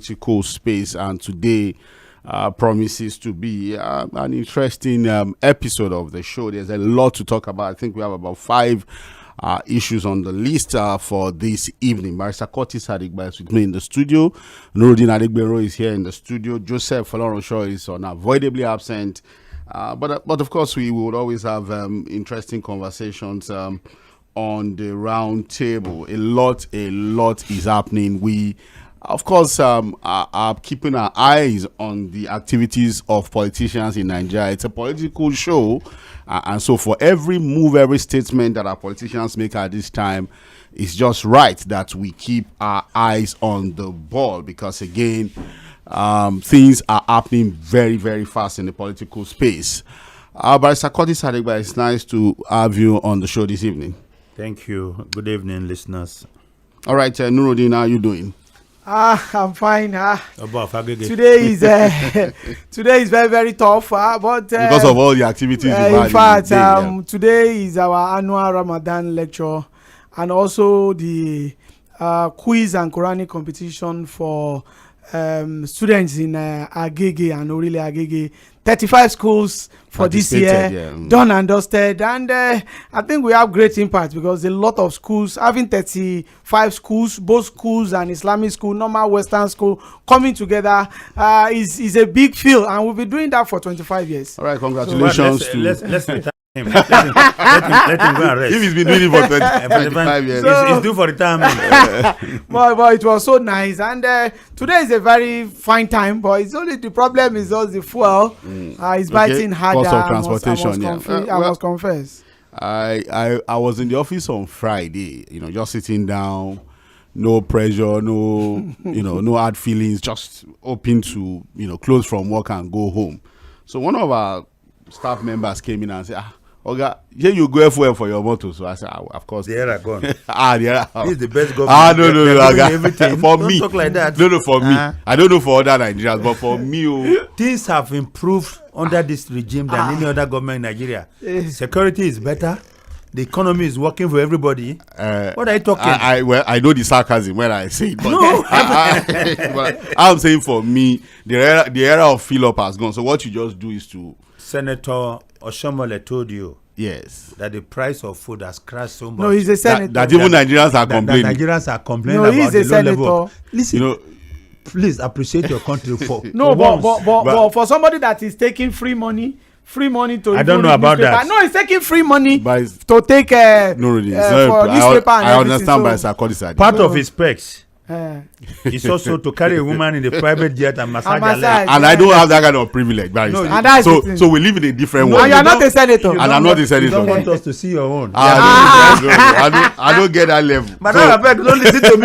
political space, and today promises to be an interesting episode of the show. There's a lot to talk about. I think we have about 5 issues on the list for this evening. Barrister Kurtis Adigba is with me in the studio. Nurudeen Adegbengro is here in the studio. Joseph Folorunsho is unavoidably absent. But of course, we would always have interesting conversations on the round table. A lot is happening. We, of course, are keeping our eyes on the activities of politicians in Nigeria. It's a political show. And so for every move, every statement that our politicians make at this time, it's just right that we keep our eyes on the ball, because, again, things are happening very, very fast in the political space. Barrister Kurtis Adigba, it's nice to have you on the show this evening. Thank you. Good evening, listeners. All right, Nurudeen, how are you doing? I'm fine. Today is very, very tough. But because of all the activities you've had. In fact, today is our annual Ramadan lecture, and also the quiz and Quranic competition for students in Agege and Orile Agege. 35 schools for this year, done and dusted, and I think we have great impact, because a lot of schools, having 35 schools, both schools and Islamic school, normal Western school, coming together is a big field, and we'll be doing that for 25 years. All right, congratulations. Let's let him go and rest. If he's been doing it for 25 years, he's due for retirement. But it was so nice, and today is a very fine time. But it's only the problem is just the fuel. It's biting harder. Cost of transportation. I must confess. I was in the office on Friday. Just sitting down, no pressure, no hard feelings. Just hoping to close from work and go home. So one of our staff members came in and said, Oga, here you go FOL for your motor. So I said, of course. The era gone. The era. This is the best government. No, everything. For Don't me. Talk like that. No, for me. I don't know for other Nigerians, but for me. Things have improved under this regime than any other government in Nigeria. Security is better. The economy is working for everybody. What are you talking? I know the sarcasm when I say it, but no. but I'm saying for me, the era of fill up has gone. So what you just do is to. Senator Oshomole told you, yes, that the price of food has crashed so much. No, he's a senator. That even Nigerians are complaining. Nigerians are complaining no, about he's the a low level. Listen, please appreciate your country for. No, but for somebody that is taking free money to. I don't know about that. No, he's taking free money to take no, really. For newspaper. I understand by Sarkodis. Part of his specs. It's also to carry a woman in the private jet and massage her leg. And I don't have that kind of privilege. So we live in a different world. And you are not a senator. And I'm not a senator. You don't want us to see your own. I don't get that level. Madam, don't listen to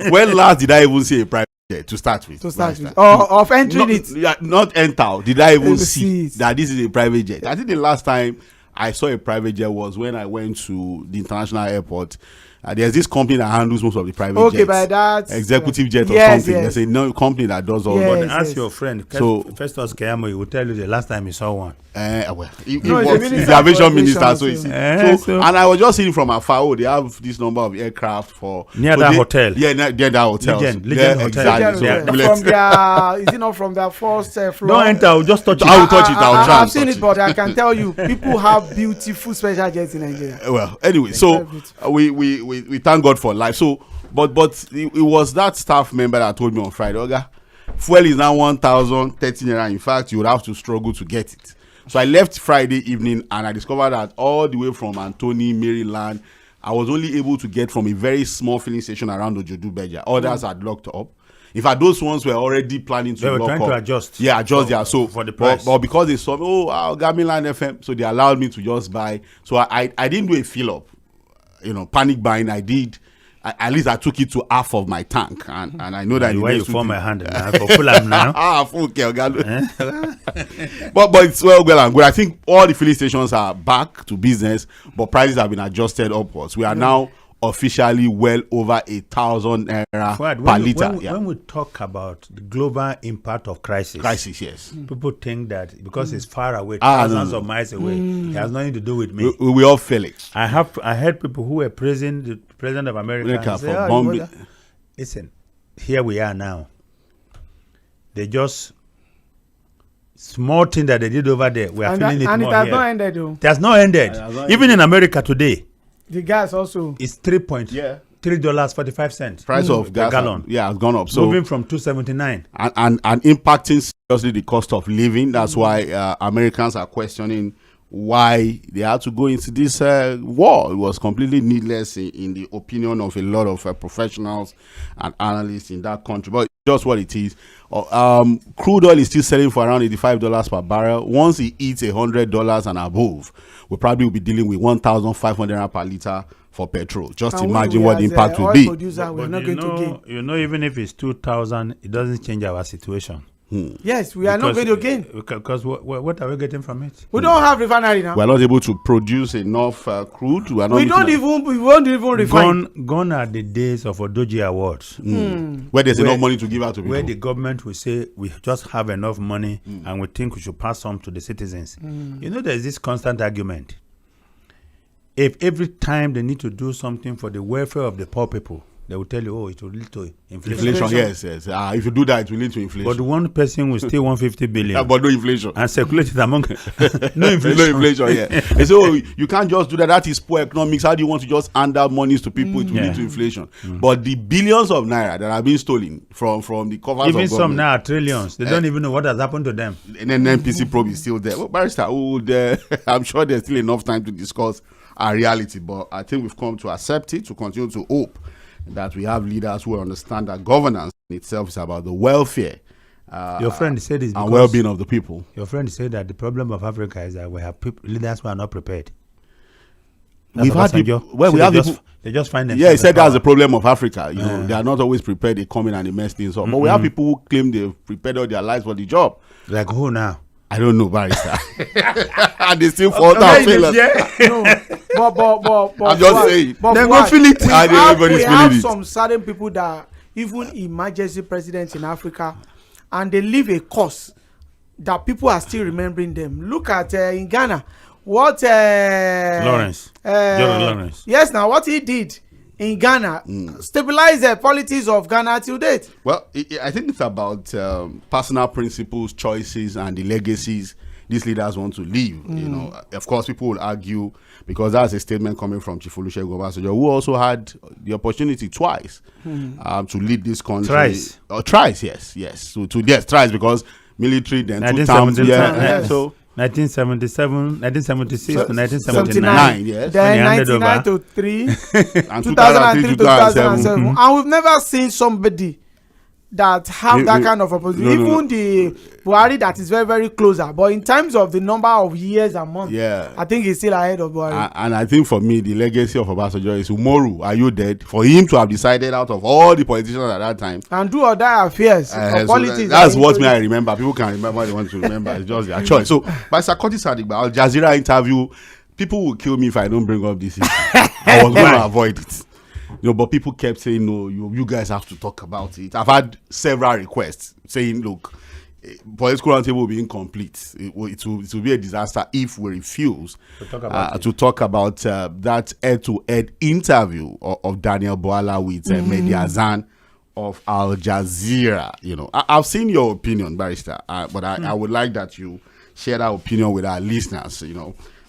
me. When last did I even see a private jet to start with? Of entering it. Not enter. Did I even see that this is a private jet? I think the last time I saw a private jet was when I went to the international airport. There's this company that handles most of the private jets. Okay, by that. Executive jet or something. There's a company that does all that. Ask your friend, Festus Keyamo, he will tell you the last time he saw one. He's the aviation minister, so he's. And I was just seeing from afar, they have this number of aircraft for. Near that hotel. Yeah, near that hotel. Legend Hotel. Exactly. Is it not from their first floor? Don't enter, I'll just touch it. I will touch it, I've seen it, but I can tell you, people have beautiful special jets in Nigeria. Well, anyway, so we thank God for life. So, but it was that staff member that told me on Friday, Oga, fuel is now 1,013 naira. In fact, you would have to struggle to get it. So I left Friday evening, and I discovered that all the way from Anthony, Maryland, I was only able to get from a very small filling station around Ojudu-Beja. Others had locked up. In fact, those ones were already planning to lock up. To adjust. Yeah, adjust. So for the price. But because they saw, Gamiland FM, so they allowed me to just buy. So I didn't do a fill up. Panic buying. I did. At least I took it to half of my tank, and I know that. Why you form my hand for full am now? Full care, but it's well and good. I think all the filling stations are back to business, but prices have been adjusted upwards. We are now officially well over 1,000 naira per liter. When we talk about the global impact of crisis, yes, people think that because it's far away, thousands of miles away, it has nothing to do with me. We all feel it. I heard people who were praising the president of America say, Listen, here we are now. They just small thing that they did over there. We are feeling it more here. And it has not ended, though. It has not ended. Even in America today, the gas also is $3.45. Price of gas gallon. Has gone up. So moving from $2.79 and impacting seriously the cost of living. That's why Americans are questioning why they had to go into this war. It was completely needless in the opinion of a lot of professionals and analysts in that country. But just what it is. Crude oil is still selling for around $85 per barrel. Once it hits $100 and above, we probably will be dealing with 1,500 per liter for petrol. Just imagine what the impact will be. But even if it's 2,000, it doesn't change our situation. Yes, we are not going to gain. Because what are we getting from it? We don't have refinery now. We are not able to produce enough crude. We won't even refine. Gone are the days of Odoji Awards. Where there's enough money to give out to people. Where the government will say, we just have enough money and we think we should pass some to the citizens. There's this constant argument. If every time they need to do something for the welfare of the poor people, they will tell you, oh, it will lead to inflation. Yes. If you do that, it will lead to inflation. But one person will still 150 billion. But no inflation. And circulate it among no inflation. No inflation, yeah. And so you can't just do that. That is poor economics. How do you want to just hand out monies to people? It will lead to inflation. But the billions of naira that have been stolen from the covers even of some now are trillions. They don't even know what has happened to them. And then NPC probe is still there. Well, Barrister, I'm sure there's still enough time to discuss our reality. But I think we've come to accept it, to continue to hope that we have leaders who understand that governance in itself is about the welfare your friend said this and well-being of the people. Your friend said that the problem of Africa is that we have leaders who are not prepared. We've had people, they just find themselves. Yeah, he said that's the problem of Africa. They are not always prepared. They come in and they mess things up. But we have people who claim they've prepared all their lives for the job. Like who now? I don't know, Barrister. And they still fall down. But I'm just saying. They're going to feel it. We have some certain people that even emergency presidents in Africa, and they leave a cause that people are still remembering them. Look at in Ghana, what Lawrence. Yes, now what he did in Ghana stabilize the politics of Ghana till date. Well, I think it's about personal principles, choices, and the legacies these leaders want to leave. Of course, people will argue, because that's a statement coming from Chief Olusegun Obasanjo, who also had the opportunity twice to lead this country. Twice, yes. Twice, because military, then 2 terms. So 1977, 1976 to 1979. Yes. Then 1999 to 3, and 2003 to 2007. And we've never seen somebody that have that kind of opposition. Even the Buhari that is very, very closer. But in terms of the number of years and months, I think he's still ahead of Buhari. And I think for me, the legacy of Obasanjo is, tomorrow, are you dead? For him to have decided out of all the politicians at that time. And do or die affairs of politics. That's what I remember. People can remember what they want to remember. It's just their choice. So, by Kurtis Adigba, Al Jazeera interview, people will kill me if I don't bring up this issue. I was going to avoid it. But people kept saying, no, you guys have to talk about it. I've had several requests saying, look, Political Roundtable will be incomplete. It will be a disaster if we refuse to talk about that head-to-head interview of Daniel Bwala with Mehdi Hasan of Al Jazeera. I've seen your opinion, Barrister, but I would like that you share that opinion with our listeners.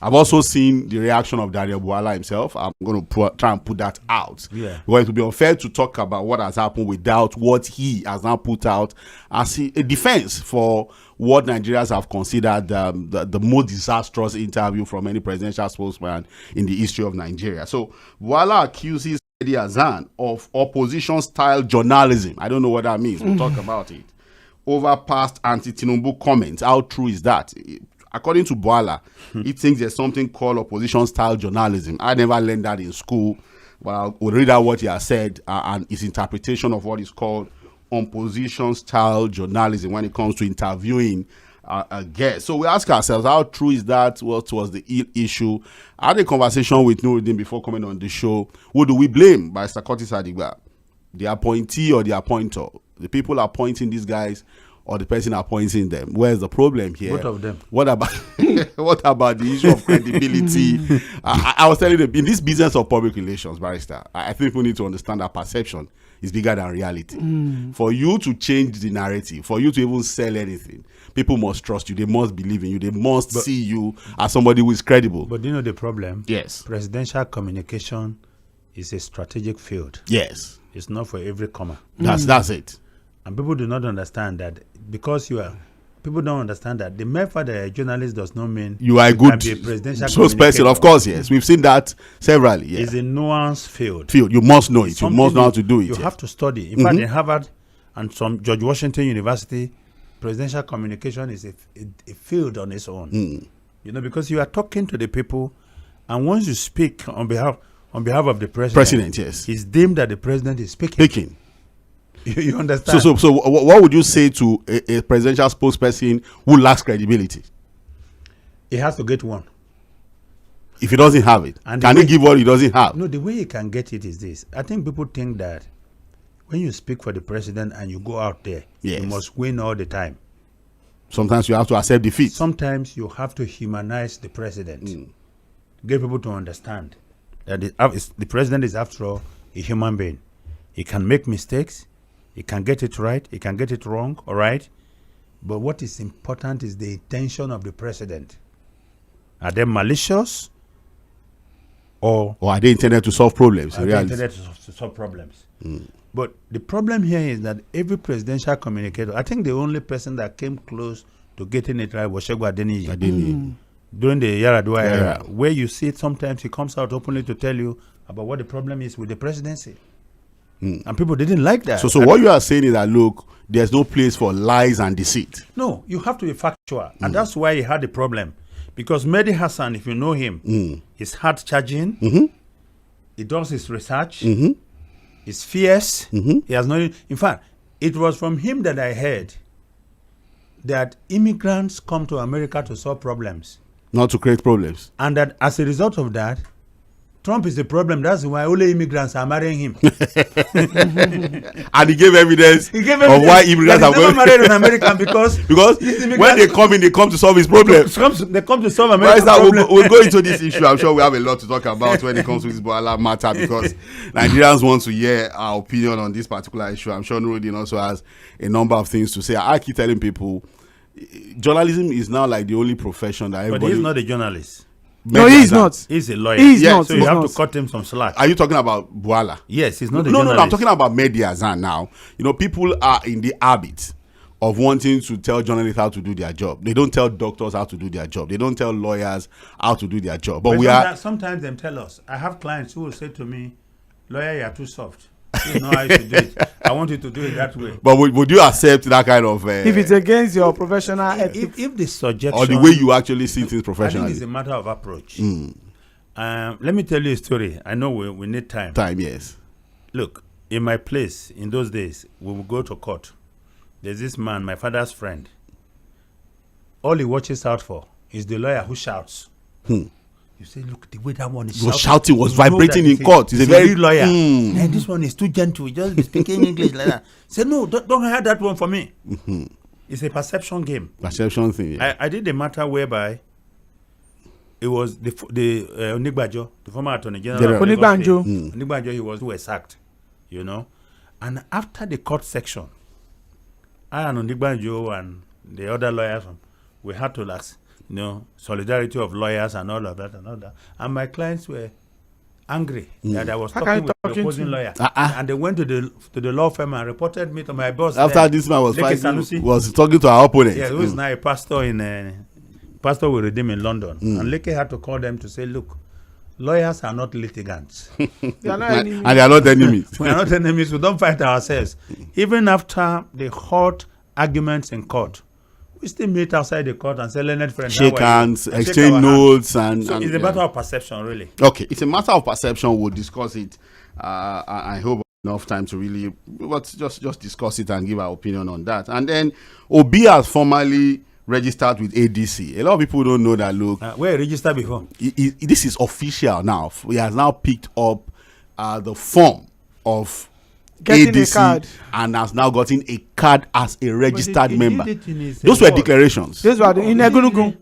I've also seen the reaction of Daniel Bwala himself. I'm going to try and put that out. It will be unfair to talk about what has happened without what he has now put out as a defense for what Nigerians have considered the most disastrous interview from any presidential spokesman in the history of Nigeria. So Bwala accuses Mehdi Hasan of opposition-style journalism. I don't know what that means. We'll talk about it. Over past anti-Tinubu comments. How true is that? According to Bwala, he thinks there's something called opposition-style journalism. I never learned that in school, but I'll read out what he has said and his interpretation of what is called opposition-style journalism when it comes to interviewing a guest. So we ask ourselves, how true is that? What was the issue? I had a conversation with Nurudeen before coming on the show. Who do we blame? By Kurtis Adigba, the appointee or the appointer? The people appointing these guys, or the person appointing them? Where's the problem here? Both of them. What about the issue of credibility? I was telling them, in this business of public relations, Barrister, I think we need to understand that perception is bigger than reality. For you to change the narrative, for you to even sell anything, people must trust you. They must believe in you. They must see you as somebody who is credible. But you know the problem? Yes. Presidential communication is a strategic field. Yes. It's not for every comma. That's it. And people do not understand that because people don't understand that the mere fact that a journalist does not mean you are a good person. Of course, yes. We've seen that severally. Yes. It's a nuanced field. You must know it. You must know how to do it. You have to study. In fact, in Harvard and some George Washington University, presidential communication is a field on its own. You know, because you are talking to the people, and once you speak on behalf of the president, yes, it's deemed that the president is speaking. You understand? So what would you say to a presidential spokesperson who lacks credibility? He has to get one. If he doesn't have it, and can he give what he doesn't have? No, the way he can get it is this. I think people think that when you speak for the president and you go out there, you must win all the time. Sometimes you have to accept defeat. Sometimes you have to humanize the president. Get people to understand that the president is, after all, a human being. He can make mistakes. He can get it right. He can get it wrong. All right. But what is important is the intention of the president. Are they malicious? Or are they intended to solve problems? Are they intended to solve problems? But the problem here is that every presidential communicator, I think the only person that came close to getting it right was Segun Adeniyi. During the Yaradua era, where you see it, sometimes he comes out openly to tell you about what the problem is with the presidency. And people didn't like that. So what you are saying is that, look, there's no place for lies and deceit. No, you have to be factual. And that's why he had the problem. Because Mehdi Hassan, if you know him, is hard charging. He does his research. He's fierce. He has no... In fact, it was from him that I heard that immigrants come to America to solve problems. Not to create problems. And that as a result of that, Trump is the problem. That's why only immigrants are marrying him. And he gave evidence of why immigrants are never married an American because when they come in, they come to solve his problem. They come to solve America's problem. We'll go into this issue. I'm sure we have a lot to talk about when it comes to this Boala matter, because Nigerians want to hear our opinion on this particular issue. I'm sure Nurudeen also has a number of things to say. I keep telling people, journalism is now like the only profession that everybody... But he's not a journalist. No, he's not. He's a lawyer. He's not. So you have to cut him some slack. Are you talking about Boala? Yes, he's not a journalist. No, I'm talking about Mediazan now. You know, people are in the habit of wanting to tell journalists how to do their job. They don't tell doctors how to do their job. They don't tell lawyers how to do their job. But sometimes them tell us. I have clients who will say to me, "Lawyer, you are too soft. You know how you should do it. I want you to do it that way." But would you accept that kind of... if it's against your professional ethics? If the suggestion... Or the way you actually see things professionally. I think it's a matter of approach. Let me tell you a story. I know we need time. Time, yes. Look, in my place, in those days, we would go to court. There's this man, my father's friend. All he watches out for is the lawyer who shouts. You say, look, the way that one is shouting was vibrating in court. He's a very lawyer. And this one is too gentle. He just be speaking English like that. Say, no, don't hire that one for me. It's a perception game. Perception thing. Yeah. I did a matter whereby it was the Onígbàjọ, the former attorney general. Onígbàjọ, he was sacked, you know. And after the court section, I and Onígbàjọ and the other lawyers, we had to ask, you know, solidarity of lawyers and all of that and all that. And my clients were angry that I was talking with the opposing lawyer. And they went to the law firm and reported me to my boss. After this man was talking to our opponent. Yeah, who is now a pastor Pastor will redeem in London. And Leke had to call them to say, look, lawyers are not litigants. They are not enemies. And they are not enemies. We are not enemies. We don't fight ourselves. Even after the hot arguments in court, we still meet outside the court and say, "Learned friend, shake hands, exchange notes." So it's a matter of perception, really. Okay, it's a matter of perception. We'll discuss it. I hope enough time to really just discuss it and give our opinion on that. And then Obi has formally registered with ADC. A lot of people don't know that. Look, where he registered before? This is official now. He has now picked up the form of getting ADC a card and has now gotten a card as a registered member. Those were declarations. Those were in Egunugun.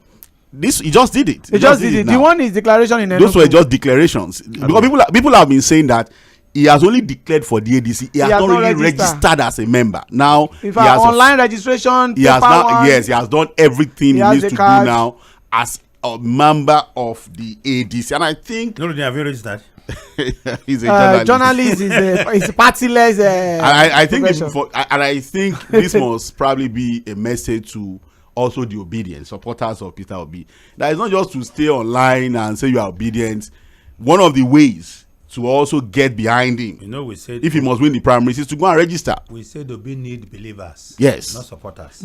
He just did it. He just did it. The one is declaration in Enugu. Those were just declarations. Because people have been saying that he has only declared for the ADC. He has not really registered as a member. Now, if he has online registration, he has now, yes, he has done everything he needs to do now as a member of the ADC. And I think Nurudeen, have you registered? He's a journalist. Is partyless. I think I think this must probably be a message to also the obedient supporters of Peter Obi. That is not just to stay online and say you are obedient. One of the ways to also get behind him, we said if he must win the primaries, is to go and register. We said Obi need believers, yes, not supporters.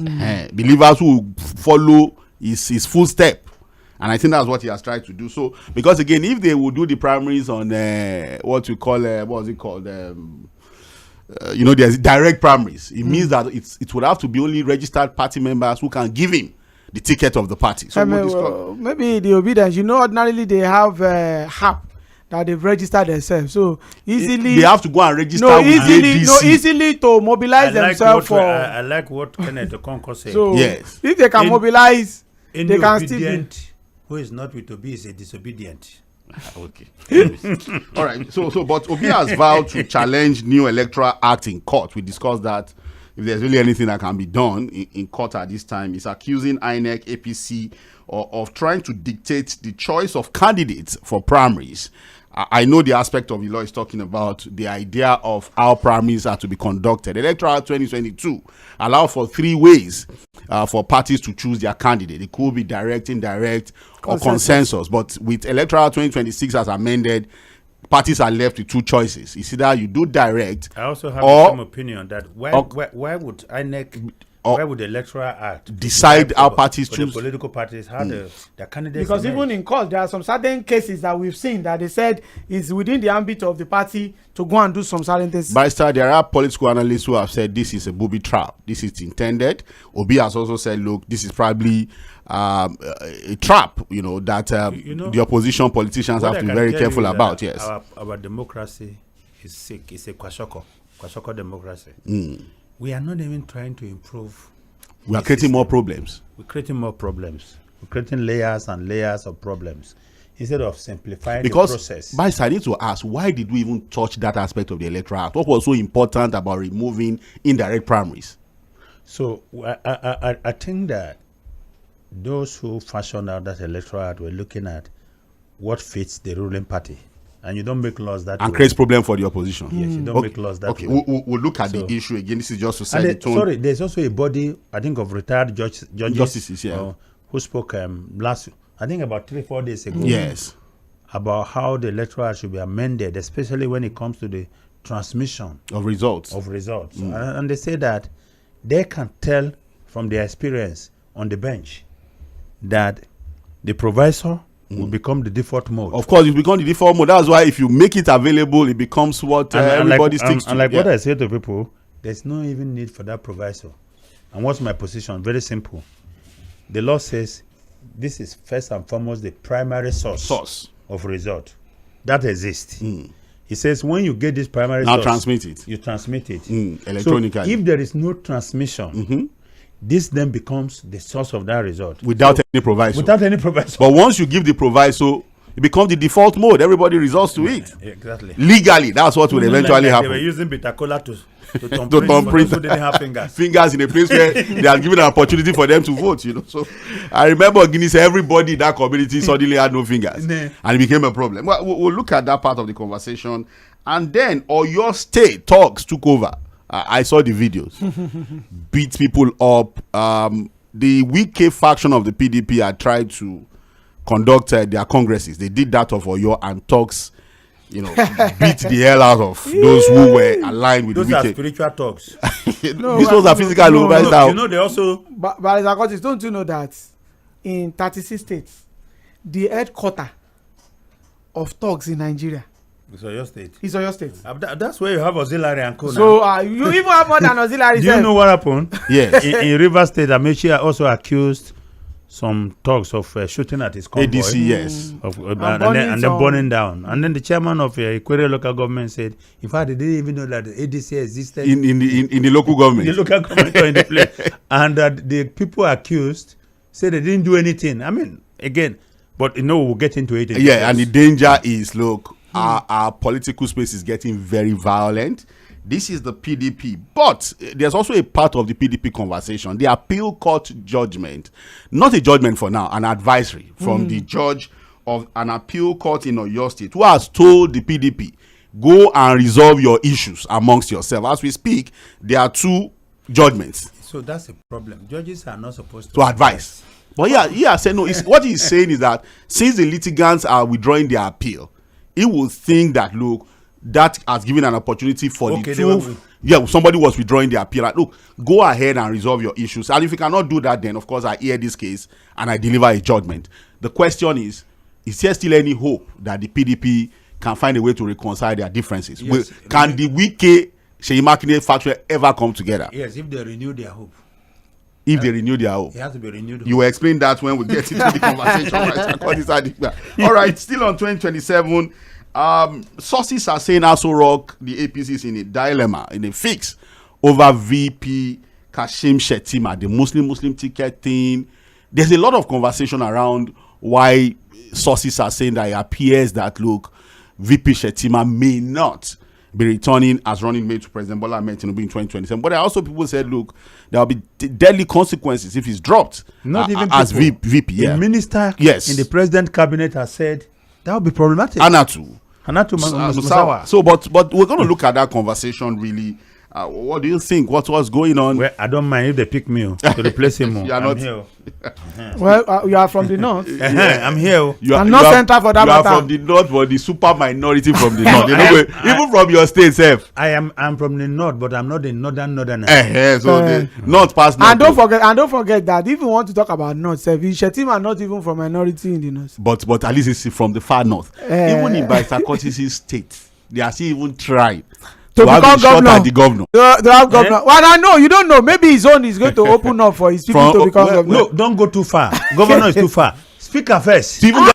Believers who follow his full step. And I think that's what he has tried to do. So, because again, if they would do the primaries on what we call, what's it called? There's direct primaries. It means that it would have to be only registered party members who can give him the ticket of the party. So, maybe the obedience, ordinarily they have HAP that they've registered themselves. So, easily. They have to go and register with the ADC. Easily to mobilize themselves for. I like what Kenneth Okonkwo said. So, yes. If they can mobilize, they can still. Who is not with Obi is a disobedient. Okay. All right. So, but Obi has vowed to challenge new electoral act in court. We discussed that. If there's really anything that can be done in court at this time, is accusing INEC, APC, of trying to dictate the choice of candidates for primaries. I know the aspect of the law is talking about the idea of how primaries are to be conducted. Electoral 2022 allow for 3 ways for parties to choose their candidate. It could be direct, indirect, or consensus. But with Electoral 2026 as amended, parties are left with 2 choices. It's either you do direct. I also have the same opinion that why would INEC, why would the Electoral Act decide how parties choose? The political parties, how their candidates. Because even in court, there are some certain cases that we've seen that they said is within the ambit of the party to go and do some certain things. Barrister, there are political analysts who have said this is a booby trap. This is intended. Obi has also said, look, this is probably a trap, that the opposition politicians have to be very careful about. Yes. Our democracy is sick. It's a kwashoko democracy. We are not even trying to improve. We are creating more problems. We're creating more problems. We're creating layers and layers of problems instead of simplifying the process. Because I need to ask, why did we even touch that aspect of the Electoral Act? What was so important about removing indirect primaries? So I think that those who fashioned out that Electoral Act were looking at what fits the ruling party. And you don't make laws that and way. Creates problem for the opposition. Yes, you don't make laws that way. We'll look at the issue again. This is just to set the tone. Sorry, there's also a body, I think, of retired justices, who spoke I think about 3-4 days ago. Yes. About how the Electoral Act should be amended, especially when it comes to the transmission of results. And they say that they can tell from their experience on the bench that the provisor will become the default mode. Of course, it becomes the default mode. That's why if you make it available, it becomes what everybody sticks to. And like what I say to people, there's no even need for that proviso. And what's my position? Very simple. The law says this is first and foremost the primary source of result. That exists. It says when you get this primary source, transmit it. You transmit it electronically. So if there is no transmission, this then becomes the source of that result. Without any proviso. But once you give the proviso, it becomes the default mode. Everybody resorts to it. Exactly. Legally, that's what will eventually happen. They were using bitter cola to thumbprint, so they didn't have fingers. Fingers in a place where they are given an opportunity for them to vote, So I remember Guinness, everybody in that community suddenly had no fingers. And it became a problem. Well, we'll look at that part of the conversation. And then Oyo State talks took over. I saw the videos. Beat people up. The Wike faction of the PDP had tried to conduct their congresses. They did that of Oyo and talks, beat the hell out of those who were aligned with those Wike. Those are spiritual talks. These ones are physical. They also... But Kurtis, don't you know that in 36 states, the headquarters of talks in Nigeria It's Oyo State. That's where you have auxiliary and co. So you even have more than auxiliary. Do you know what happened? Yes. in Rivers State, Amechi also accused some thugs of shooting at his convoy. ADC, yes. And then burning down. And then the chairman of Ikwere local government said, in fact, they didn't even know that the ADC existed in the local government. In the local government or in the place. And that the people accused said they didn't do anything. I mean, again, but we'll get into it. And the danger is, look, our political space is getting very violent. This is the PDP, but there's also a part of the PDP conversation, the appeal court judgment, not a judgment for now, an advisory from the judge of an appeal court in Oyo State, who has told the PDP, go and resolve your issues amongst yourself. As we speak, there are 2 judgments. So that's a problem. Judges are not supposed to advise. But he has said no. What he's saying is that since the litigants are withdrawing their appeal, he will think that, look, that has given an opportunity for the 2. Somebody was withdrawing their appeal. Like, look, go ahead and resolve your issues. And if you cannot do that, then of course I hear this case and I deliver a judgment. The question is there still any hope that the PDP can find a way to reconcile their differences? Yes, can the Wike Seyi Makinde faction ever come together? Yes, if they renew their hope. If they renew their hope. It has to be renewed. You will explain that when we get into the conversation. Right? All right, still on 2027. Sources are saying also Rock, the APC is in a dilemma, in a fix over VP Kashim Shettima, the Muslim ticket thing. There's a lot of conversation around why sources are saying that it appears that, look, VP Shettima may not be returning as running mate to President Bola Ahmed Tinubu in 2027. But there are also people said, look, there will be deadly consequences if he's dropped. Not even as VP. The minister in the president cabinet has said that will be problematic. Anatu Musawa. So, but we're going to look at that conversation really. What do you think? What's going on? Well, I don't mind if they pick me to replace him. You are not here. Well, you are from the north. I'm here. I'm not center for that matter. You are from the north, but the super minority from the north. Even from your state, self. I'm from the north, but I'm not the northerner. So the north past north. And don't forget that if you want to talk about north, Shettima are not even from minority in the north. But at least it's from the far north. Even in Barrister Kurtis' state, they are still even trying to become governor. They have governor. Well, I know you don't know. Maybe his own is going to open up for his people to become governor. No, don't go too far. Governor is too far. Speaker first. Why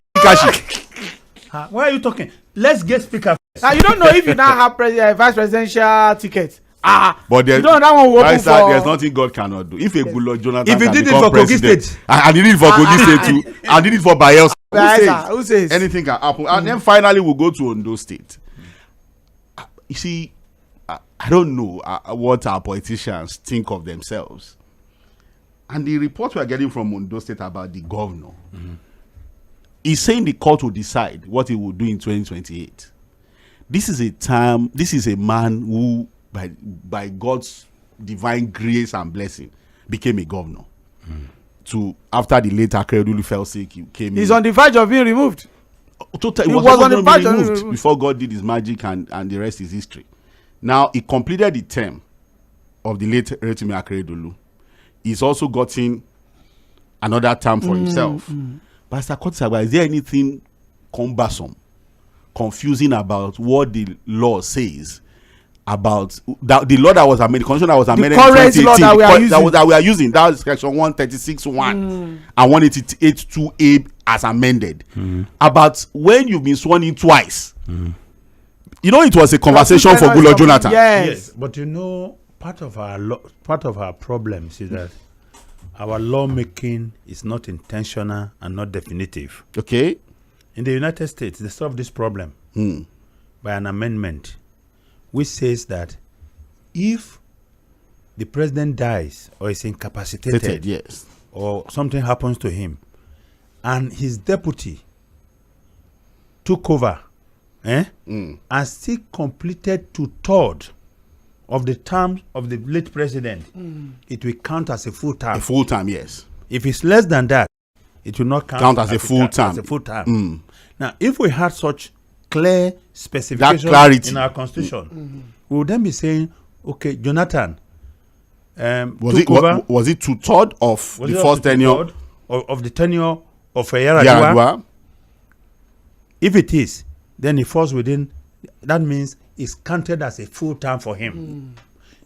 are you talking? Let's get speaker first. Now you don't know if you now have vice presidential ticket. But you don't know that one will open for. There's nothing God cannot do. If a Goodluck Jonathan, if he did it for Kogi State, and he did it for Kogi State too, and did it for Bayelsa, who says anything can happen? And then finally we'll go to Ondo State. You see, I don't know what our politicians think of themselves. And the report we're getting from Ondo State about the governor is saying the court will decide what he will do in 2028. This is a man who, by God's divine grace and blessing, became a governor. After the late Akeredolu fell sick, he came. He's on the verge of being removed. He was on the verge of being removed before God did his magic, and the rest is history. Now, he completed the term of the late Rotimi Akeredolu. He's also gotten another term for himself. But is there anything cumbersome, confusing about what the law says about the law that was amended, the constitution that was amended in 2018, that we are using, that is section 136(1) and 188(2)(a) as amended, about when you've been sworn in twice. You know, it was a conversation for Goodluck Jonathan. Yes, but you know, part of our problems is that our lawmaking is not intentional and not definitive. Okay. In the United States, they solve this problem by an amendment which says that if the president dies or is incapacitated, yes, or something happens to him, and his deputy took over, and still completed 2/3 of the term of the late president, it will count as a full term. A full term, yes. If it's less than that, it will not count as a full term. Now, if we had such clear specification in our constitution, we would then be saying, okay, Jonathan, was it 2/3 of the first tenure of the tenure of Yaradua? If it is, then it falls within. That means it's counted as a full term for him.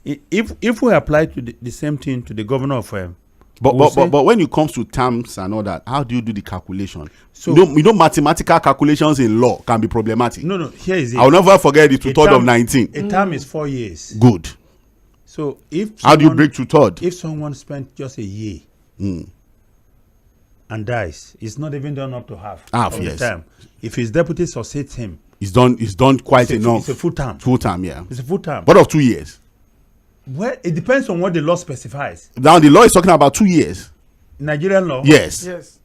If we apply to the same thing to the governor of but when it comes to terms and all that, how do you do the calculation? So you know mathematical calculations in law can be problematic. No, here is it. I'll never forget the 2/3 of 19. A term is 4 years. Good. So how do you break 2/3? If someone spent just a year and dies, it's not even done up to half of yes. the time. If his deputy succeeds him, It's done quite enough. It's a full term. Full term, yeah. It's a full term. What of 2 years? Well, it depends on what the law specifies. Now the law is talking about 2 years. Nigerian law. Yes. Yes.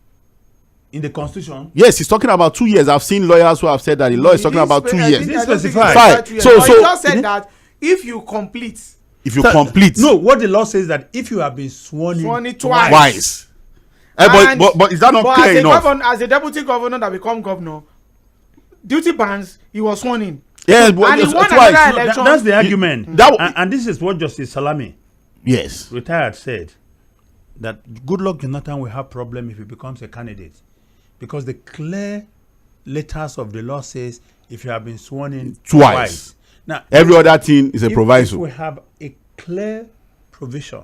In the constitution. Yes, he's talking about 2 years. I've seen lawyers who have said that the law is talking about 2 years. It is specified. Fine. So So- he just said that if you complete If you complete. No, what the law says that if you have been sworn in twice. Twice. And- But is that not but clear enough? as a deputy governor that become governor, duty bans, he was sworn in. Yes, but And he just won twice. another No, election. that's the argument. That- and this is what Justice Salami, Yes. retired, said. That Goodluck Jonathan will have problem if he becomes a candidate. Because the clear letters of the law says if you have been sworn in Twice. Now, Every other thing is a if proviso. we have a clear provision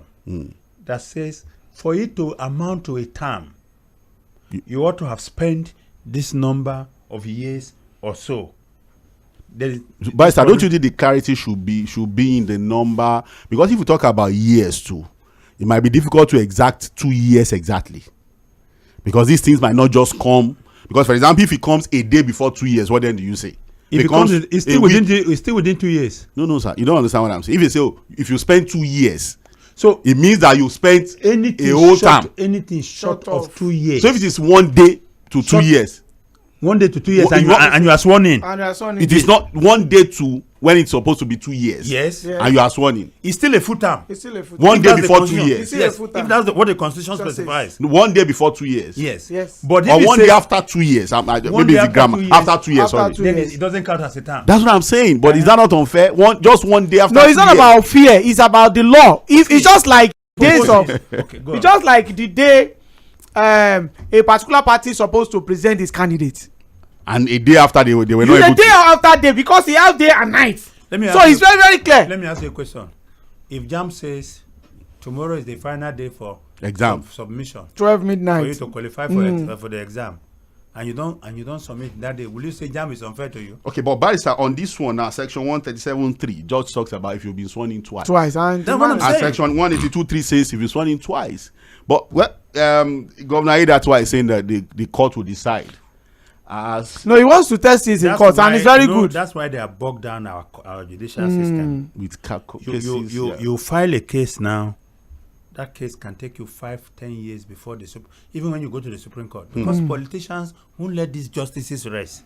that says for it to amount to a term, you ought to have spent this number of years or so. But don't you think the clarity should be in the number? Because if you talk about years too, it might be difficult to exact 2 years exactly. Because these things might not just come. Because for example, if it comes a day before 2 years, what then do you say? If it comes, it's still within 2 years. No, sir. You don't understand what I'm saying. If you say, if you spend 2 years, so it means that you spent anything a whole term. Anything short of 2 years. So if it is 1 day to 2 years, 1 day to 2 years, What- and you are sworn in. And you are sworn in. it is not 1 day to when it's supposed to be 2 years. Yes. Yeah. And you are sworn in. It's still a full term. It's still a full 1 If day that's the before 2 constitution. years. It's still Yes. a full If term. that's what the constitution Just specifies. 1 day before 2 years. Yes. Yes. But if Or you 1 say day after 2 years. One Maybe day it's the after grammar. 2 years. After 2 years, After sorry. 2 then years. it doesn't count as a term. That's what I'm saying. But is that not unfair? Just 1 day after No, 2 it's not years. about fear. It's about the law. If it's just like days of, Okay, go on. it's just like the day a particular party is supposed to present its candidate. And a day after they were not It's a able day to. after day because he have day and night. Let me So ask it's you- very, very clear. Let me ask you a question. If JAM says tomorrow is the final day for Exam. submission 12 for you midnight. to qualify for the exam, and you don't submit that day, will you say JAM is unfair to you? Okay, but barrister, on this one now, section 137(3), judge talks about if you've been sworn in twice. Twice. And That's what I'm And saying. section 182(3) says if you're sworn in twice. But Governor Aida, that's why he's saying that the court will decide. As no, he wants to test it in That's court, and why- it's very no, good. That's why they are bogged down our judicial system. with cases, You file a case now. That case can take you 5-10 years before even when you go to the Supreme Court, because politicians won't let these justices rest.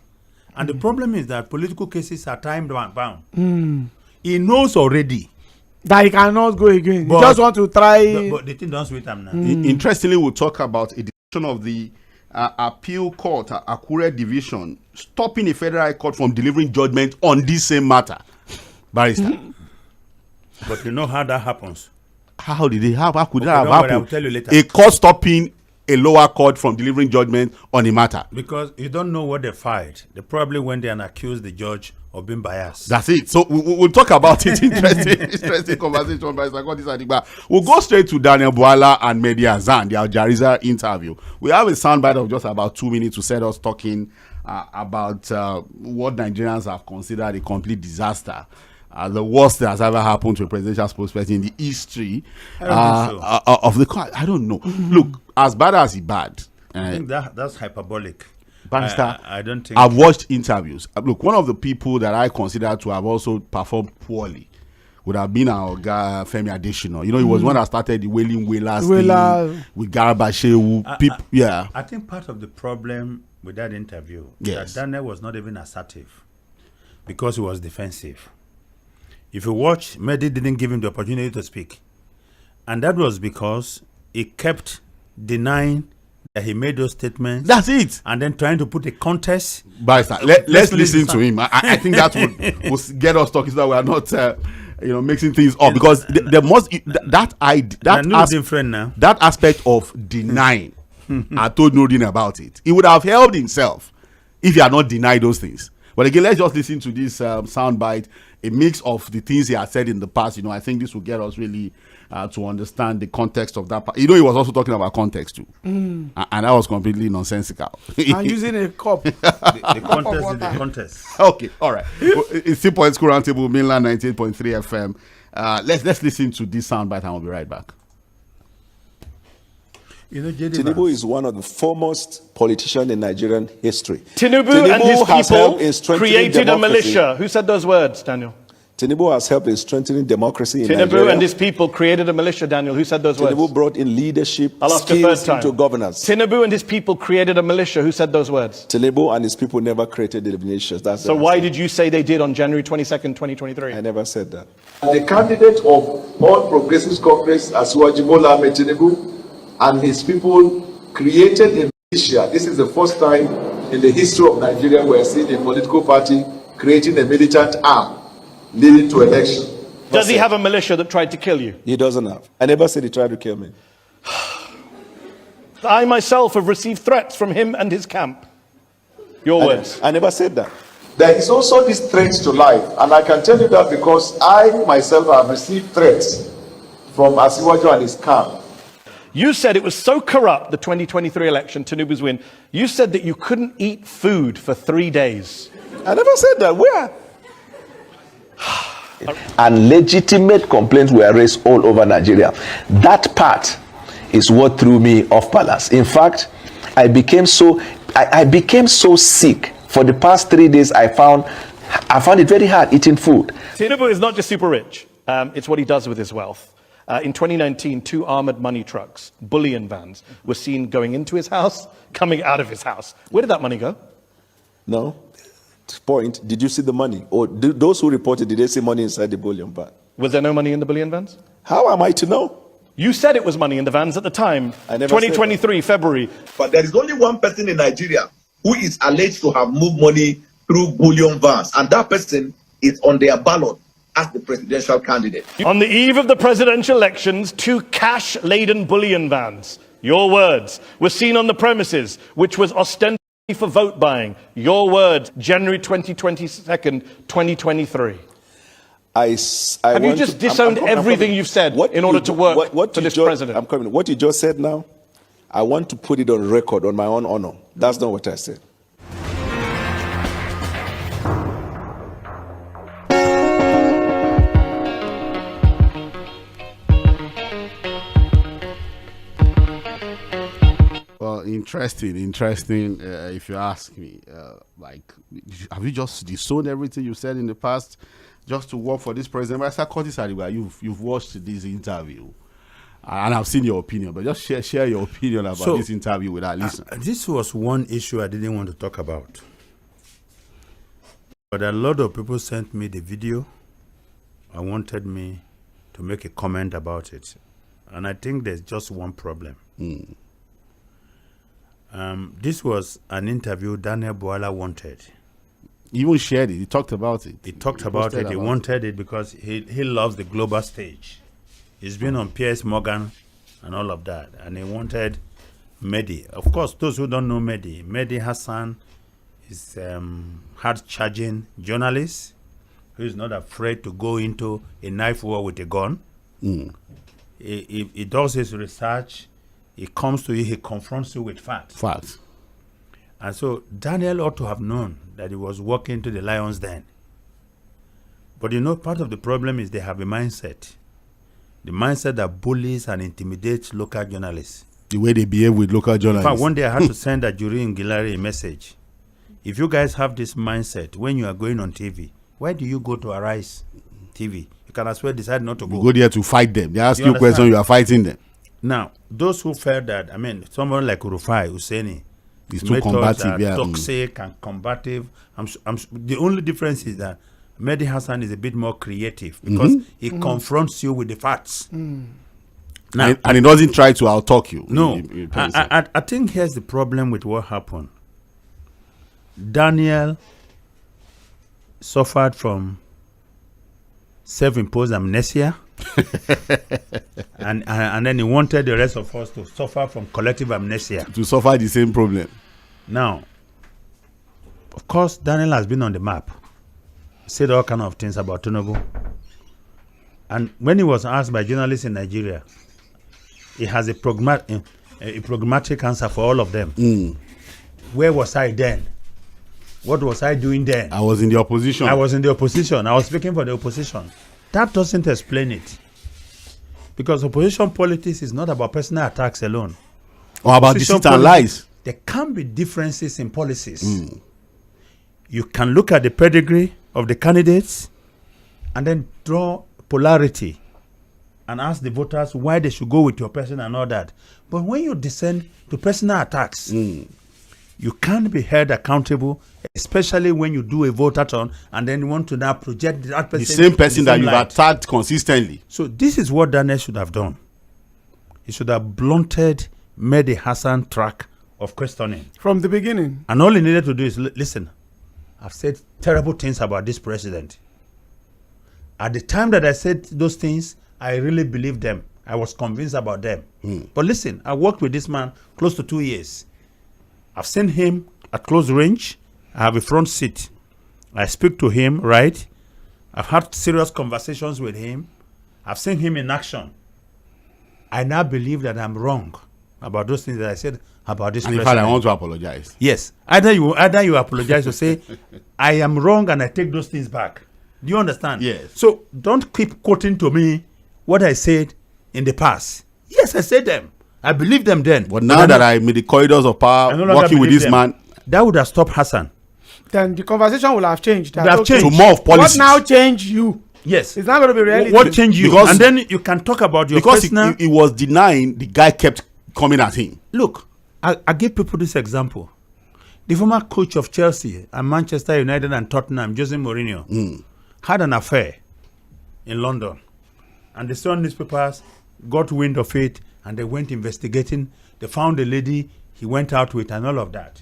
And the problem is that political cases are time bound. He knows already, That he cannot go again. But- he just want to try. but the thing don't sweet him now. Interestingly, we'll talk about a decision of the appeal court, Akure division, stopping a federal high court from delivering judgment on this same matter. Barrister, But you know how that happens. how did it happen? How could Okay, that have don't worry, happened? I'll tell you later. A court stopping a lower court from delivering judgment on a matter. Because you don't know what they filed. They probably went there and accused the judge of being biased. That's it. So we'll talk about it. Interesting conversation by Kurtis Adigba. We'll go straight to Daniel Bwala and Mehdi Hasan, the Al Jazeera interview. We have a soundbite of just about 2 minutes to set us talking about what Nigerians have considered a complete disaster. The worst that has ever happened to a presidential spokesperson in the history of the country. I don't know. Look, as bad as it's bad. I think that's hyperbolic. Barrister, I don't think. I've watched interviews. Look, one of the people that I consider to have also performed poorly would have been our guy Femi Adesina. You know, he was one that started the Wailing Wailers thing with Garba Shehu. Yeah. I think part of the problem with that interview Yes. that Daniel was not even assertive because he was defensive. If you watch, Mehdi didn't give him the opportunity to speak. And that was because he kept denying that he made those statements. That's it. And then trying to put a contest. Barrister, let's listen to him. I think that would get us talking so that we are not mixing things up, because there must that aspect of denying. I told Nurudeen about it. He would have held himself if he had not denied those things. But again, let's just listen to this soundbite, a mix of the things he had said in the past. You know, I think this will get us really to understand the context of that. You know, he was also talking about context too, and that was completely nonsensical. I'm using a cup. The contest is the contest. Okay, all right. It's still Political Roundtable, mainland 98.3 FM. Let's listen to this soundbite, and we'll be right back. Tinubu is one of the foremost politicians in Nigerian history. Tinubu and his has helped in people strengthening created a democracy. militia. Who said those words, Daniel? Tinubu has helped in strengthening democracy in Tinubu Nigeria. and his people created a militia, Daniel. Who said those words? Tinubu brought in leadership I'll ask a third skills time. into governance. Tinubu and his people created a militia. Who said those words? Tinubu and his people never created the militias. That's So why did you say they did on January 22nd, 2023? I never said that. The candidate of All Progressives Congress, Asiwaju Bola Ahmed Tinubu, and his people created a militia. This is the first time in the history of Nigeria we are seeing a political party creating a militant arm leading to election. Does he have a militia that tried to kill you? He doesn't have. I never said he tried to kill me. I myself have received threats from him and his camp. Your words. I never said that. There is also this threat to life, and I can tell you that because I myself have received threats from Asiwaju and his camp. You said it was so corrupt, the 2023 election, Tinubu's win. You said that you couldn't eat food for 3 days. I never said that. Where? And legitimate complaints were raised all over Nigeria. That part is what threw me off balance. In fact, I became so sick. For the past 3 days, I found it very hard eating food. Tinubu is not just super rich. It's what he does with his wealth. In 2019, 2 armored money trucks, bullion vans, were seen going into his house, coming out of his house. Where did that money go? No. Point. Did you see the money? Or those who reported, did they see money inside the bullion van? Was there no money in the bullion vans? How am I to know? You said it was money in the vans at the time. I never 2023, February. But there is only one person in Nigeria who is alleged to have moved money through bullion vans, and that person is on their ballot as the presidential candidate. On the eve of the presidential elections, 2 cash-laden bullion vans, your words, were seen on the premises, which was ostensibly for vote buying. Your words, January 22nd, 2023. Have you just disowned everything you've said in order to work for this president? I'm coming. What you just said now, I want to put it on record, on my own honor. That's not what I said. Well, interesting. If you ask me, have you just disowned everything you said in the past just to work for this president? Mr. Kurtis Adigba, you've watched this interview, and I've seen your opinion, but just share your opinion about this interview with our listeners. This was one issue I didn't want to talk about, but a lot of people sent me the video and wanted me to make a comment about it, and I think there's just one problem. This was an interview Daniel Bwala wanted. He even shared it. He talked about it. He wanted it because he loves the global stage. He's been on Piers Morgan and all of that. And he wanted Mehdi. Of course, those who don't know Mehdi Hassan is hard-charging journalist who is not afraid to go into a knife war with a gun. He does his research. He comes to you, he confronts you with facts. And so Daniel ought to have known that he was walking to the lion's den. But part of the problem is they have a mindset. The mindset that bullies and intimidates local journalists. The way they behave with local journalists. In fact, one day I had to send Ajuri Ngilari a message. If you guys have this mindset, when you are going on TV, why do you go to Arise TV? You can as well decide not to go. You go there to fight them. They ask you questions, you are fighting them. Now, those who felt that, someone like Rufai Hussaini, is too combative, toxic and combative. The only difference is that Mehdi Hassan is a bit more creative because he confronts you with the facts. Now, and he doesn't try to out-talk you. No, I think here's the problem with what happened. Daniel suffered from self-imposed amnesia. and then he wanted the rest of us to suffer from collective amnesia. To suffer the same problem. Now, of course, Daniel has been on the map. He said all kind of things about Tinubu. And when he was asked by journalists in Nigeria, he has a pragmatic answer for all of them. Where was I then? What was I doing then? I was in the opposition. I was speaking for the opposition. That doesn't explain it. Because opposition politics is not about personal attacks alone. Or about opposition deceit and policy, lies. there can be differences in policies. You can look at the pedigree of the candidates and then draw polarity and ask the voters why they should go with your person and all that. But when you descend to personal attacks, you can't be held accountable, especially when you do a vote-a-thon and then you want to now project that person. The same person that you've light. attacked consistently. So this is what Daniel should have done. He should have blunted Mehdi Hassan track of questioning. From the beginning. And all he needed to do is, listen, I've said terrible things about this president. At the time that I said those things, I really believed them. I was convinced about them. But listen, I worked with this man close to 2 years. I've seen him at close range. I have a front seat. I speak to him, right? I've had serious conversations with him. I've seen him in action. I now believe that I'm wrong about those things that I said about this And in president. fact, I want to apologize. Yes. Either you apologize or say, I am wrong and I take those things back. Do you understand? Yes. So don't keep quoting to me what I said in the past. Yes, I said them. I believed them then. But now that I'm in the corridors of power, working with this man, that would have stopped Hassan. Then the conversation will have changed. Would have changed. to more of policies. What now changed you? Yes. It's not going to be reality. What changed you? Because- And then you can talk about your because personal... he was denying, the guy kept coming at him. Look, I give people this example. The former coach of Chelsea and Manchester United and Tottenham, Jose Mourinho, had an affair in London. And the Sun newspapers got wind of it and they went investigating. They found the lady he went out with and all of that.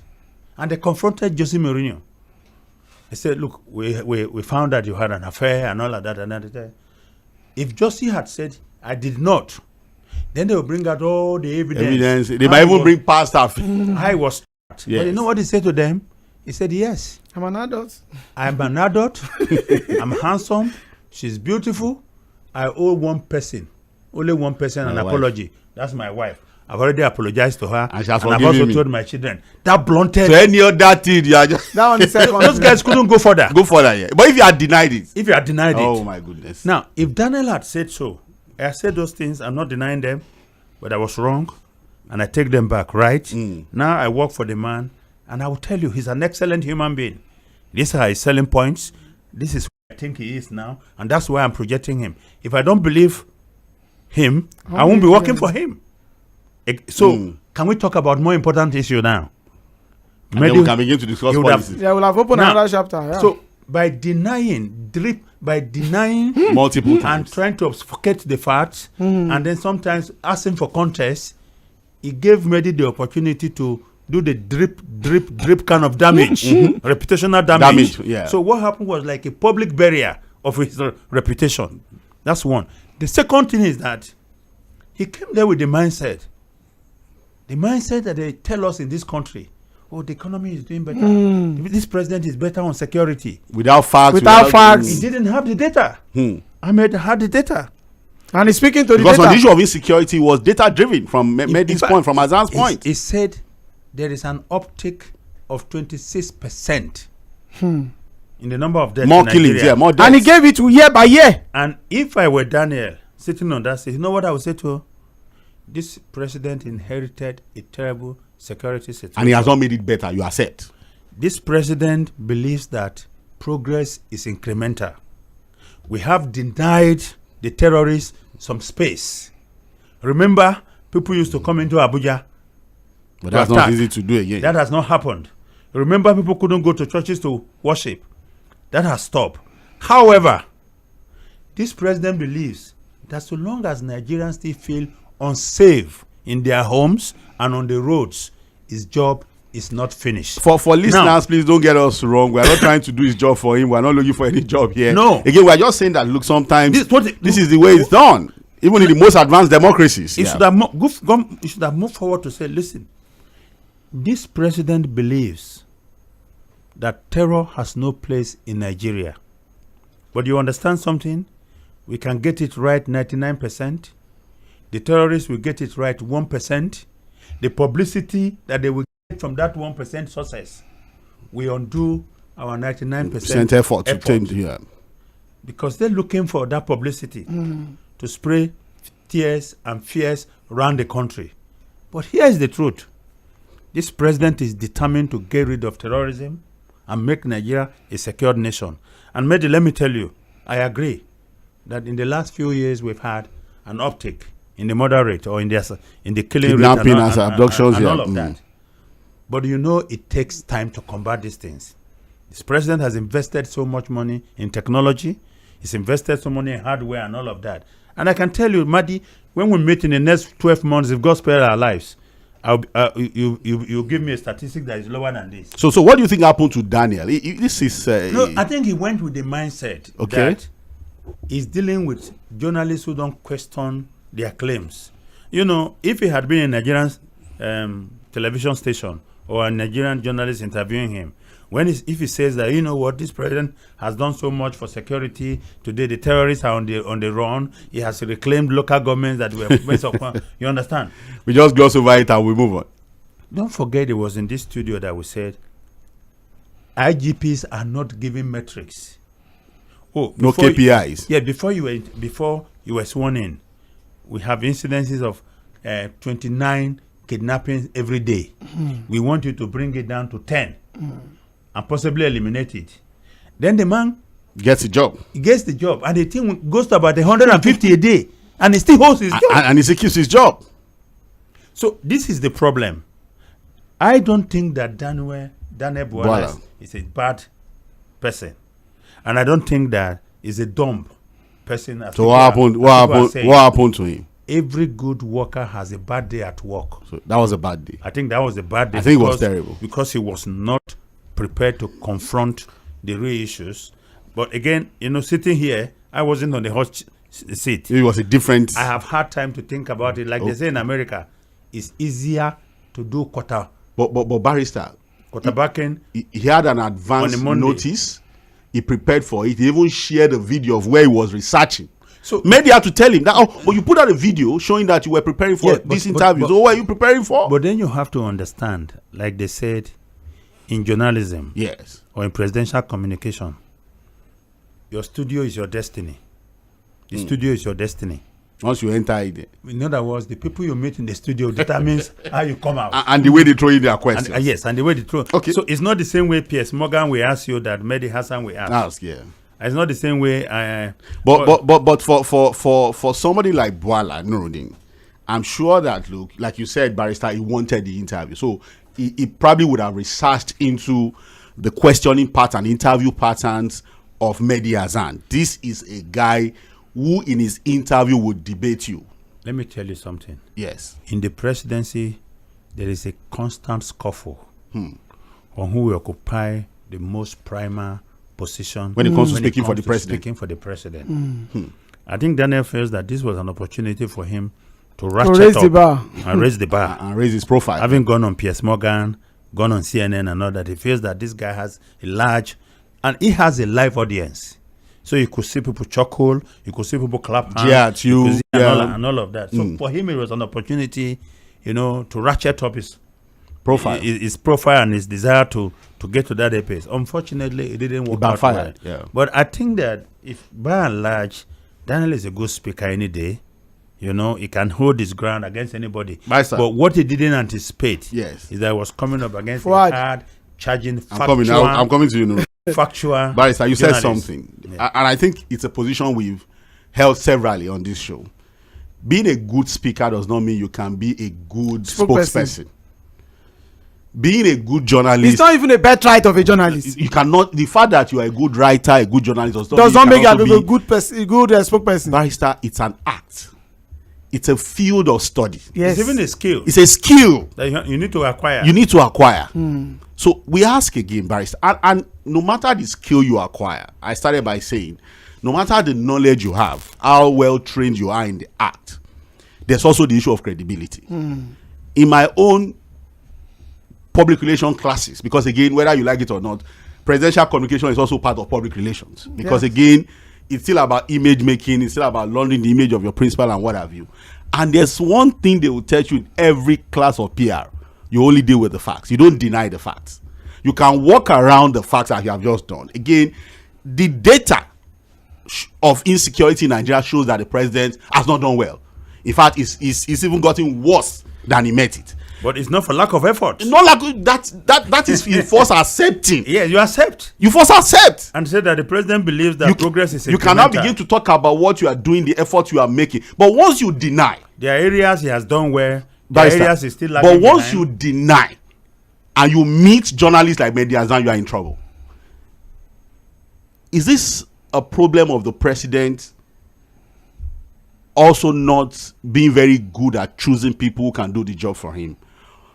And they confronted Jose Mourinho. They said, look, we found that you had an affair and all of that. And that. If Jose had said, I did not, then they will bring out all the evidence. They might even bring past stuff. I was. Yes. But you know what he said to them? He said, yes, I'm an adult. I'm an adult. I'm handsome. She's beautiful. I owe one person, only one person, an apology. That's my wife. I've already apologized to her. And she has I've forgiven also me. told my children. That blunted. So any other thing, you are just That one is second. Those guys couldn't go further. go further. Yeah. But if you had denied it, If you had denied oh it. my goodness. Now, if Daniel had said so, I said those things, I'm not denying them, but I was wrong, and I take them back, right? Now I work for the man, and I will tell you, he's an excellent human being. These are his selling points. This is who I think he is now, and that's why I'm projecting him. If I don't believe him, I won't be working for him. So, can we talk about more important issue now? And then we can begin to discuss you would have- policies. Yeah, we'll have opened Now, another chapter. Yeah. So, by denying Multiple and times. trying to obfuscate the facts, and then sometimes asking for contest, it gave Mehdi the opportunity to do the drip kind of damage, reputational damage. Yeah. So what happened was like a public barrier of his reputation. That's one. The second thing is that he came there with the mindset that they tell us in this country, oh, the economy is doing better. This president is better on security. Without facts. Without facts. He didn't have the data. Ahmed had the data. and he's speaking to the Because on the data. issue of insecurity was data driven from Mehdi's fact, point, from Azan's point. He said there is an uptick of 26% in the number of deaths More in killings, Nigeria. yeah, more deaths. And he gave it to year by year. And if I were Daniel sitting on that seat, you know what I would say to her? This president inherited a terrible security situation. And he has not made it better, you accept. This president believes that progress is incremental. We have denied the terrorists some space. Remember, people used to come into Abuja. But that's not easy to do again. That has not happened. Remember, people couldn't go to churches to worship. That has stopped. However, this president believes that so long as Nigerians still feel unsafe in their homes and on the roads, his job is not finished. For listeners, Now- please don't get us wrong. We are not trying to do his job for him. We are not looking for any job here. No. Again, we are just saying that, look, sometimes This is the way it's done. Even in the most advanced democracies. He Yeah. should have moved forward to say, listen, this president believes that terror has no place in Nigeria. But you understand something? We can get it right 99%. The terrorists will get it right 1%. The publicity that they will get from that 1% success, we undo our 99% effort to change here. because they're looking for that publicity to spray tears and fears around the country. But here's the truth. This president is determined to get rid of terrorism and make Nigeria a secured nation. And Mehdi, let me tell you, I agree that in the last few years we've had an uptick in the murder rate or in the killing rate and abductions and all of that. But you know it takes time to combat these things. This president has invested so much money in technology. He's invested so money in hardware and all of that. And I can tell you, Mehdi, when we meet in the next 12 months, if God spares our lives, you give me a statistic that is lower than this. So what do you think happened to Daniel? This is no, I think he went with the mindset that he's dealing with journalists who don't question their claims. You know, if he had been a Nigerian television station or a Nigerian journalist interviewing him, if he says that, you know what, this president has done so much for security, today the terrorists are on the run, he has reclaimed local governments that were based upon, you understand? We just gloss over it and we move on. Don't forget it was in this studio that we said IGPs are not giving metrics. No KPIs. Before you were sworn in, we have incidences of 29 kidnappings every day. We want you to bring it down to 10 and possibly eliminate it. Then the man gets a job. He gets the job, and the thing goes to about 150 a day, and he still holds his job. And he still keeps his job. So this is the problem. I don't think that Daniel Buala is a bad person, and I don't think that he's a dumb person. So what happened to him? Every good worker has a bad day at work. So that was a bad day. I think that was a bad day. I think it was terrible. Because he was not prepared to confront the real issues. But again, you know, sitting here, I wasn't on the hot seat. It was a different... I have had time to think about it. Like they say in America, it's easier to do quarter. But barrister, quarterbacking. He had an advance notice. He prepared for it. He even shared a video of where he was researching. So maybe you have to tell him that, but you put out a video showing that you were preparing for this interview. So what are you preparing for? But then you have to understand, like they said in journalism, yes, or in presidential communication, your studio is your destiny. The studio is your destiny. Once you enter it. In other words, the people you meet in the studio determines how you come out. And the way they throw in their questions. Yes, and the way they throw. Okay. So it's not the same way Piers Morgan will ask you that Mehdi Hassan will ask. Yeah. It's not the same way. But for somebody like Buala Nurudeen, I'm sure that, look, like you said, barrister, he wanted the interview. So he probably would have researched into the questioning pattern, interview patterns of Mehdi Hassan. This is a guy who in his interview would debate you. Let me tell you something. Yes. In the presidency, there is a constant scuffle on who will occupy the most prima position when it comes to speaking for the president. Speaking for the president. I think Daniel feels that this was an opportunity for him to raise the bar and raise his profile. Having gone on Piers Morgan, gone on CNN and all that, he feels that this guy has a large, and he has a live audience. So you could see people chuckle, you could see people clap hands, and all of that. So for him, it was an opportunity, you know, to ratchet up his profile, his profile and his desire to get to that apex. Unfortunately, it didn't work out well. Yeah. But I think that if by and large, Daniel is a good speaker any day, you know, he can hold his ground against anybody. But what he didn't anticipate is that he was coming up against a hard, charging, factual. I'm coming to you. Factual. Barrister, you said something. Yeah. And I think it's a position we've held severally on this show. Being a good speaker does not mean you can be a good spokesperson. Being a good journalist, it's not even a birthright of a journalist. You cannot. The fact that you are a good writer, a good journalist, does not make you a good person, good spokesperson. Barrister, it's an act. It's a field of study. Yes. It's even a skill. It's a skill that you need to acquire. You need to acquire. So we ask again, barrister, and no matter the skill you acquire, I started by saying, no matter the knowledge you have, how well trained you are in the act, there's also the issue of credibility. In my own public relations classes, because again, whether you like it or not, presidential communication is also part of public relations. Because again, it's still about image making, it's still about laundering the image of your principal and what have you. And there's one thing they will tell you in every class of PR: you only deal with the facts. You don't deny the facts. You can walk around the facts that you have just done. Again, the data of insecurity in Nigeria shows that the president has not done well. In fact, it's even gotten worse than he met it. But it's not for lack of effort. Not like that is you force accepting. Yeah, you accept. You force accept. And say that the president believes that progress is you cannot begin to talk about what you are doing, the effort you are making. But once you deny, there are areas he has done well, there are areas he's still lagging but once behind. you deny and you meet journalists like Mediazan, you are in trouble. Is this a problem of the president also not being very good at choosing people who can do the job for him?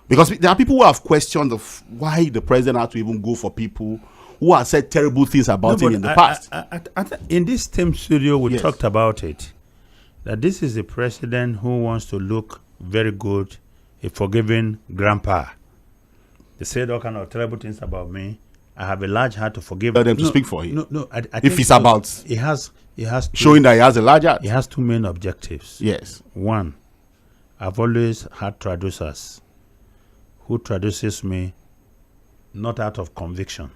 Because there are people who have questioned why the president had to even go for people who have said terrible things about him in the past. In this same studio, we Yes. talked about it. That this is a president who wants to look very good, a forgiving grandpa. They said all kind of terrible things about me. I have a large heart to forgive. Tell them to speak for him. No. I If think it's about he has showing that he has a large heart. he has two main objectives. Yes. One, I've always had traducers who traduces me not out of conviction.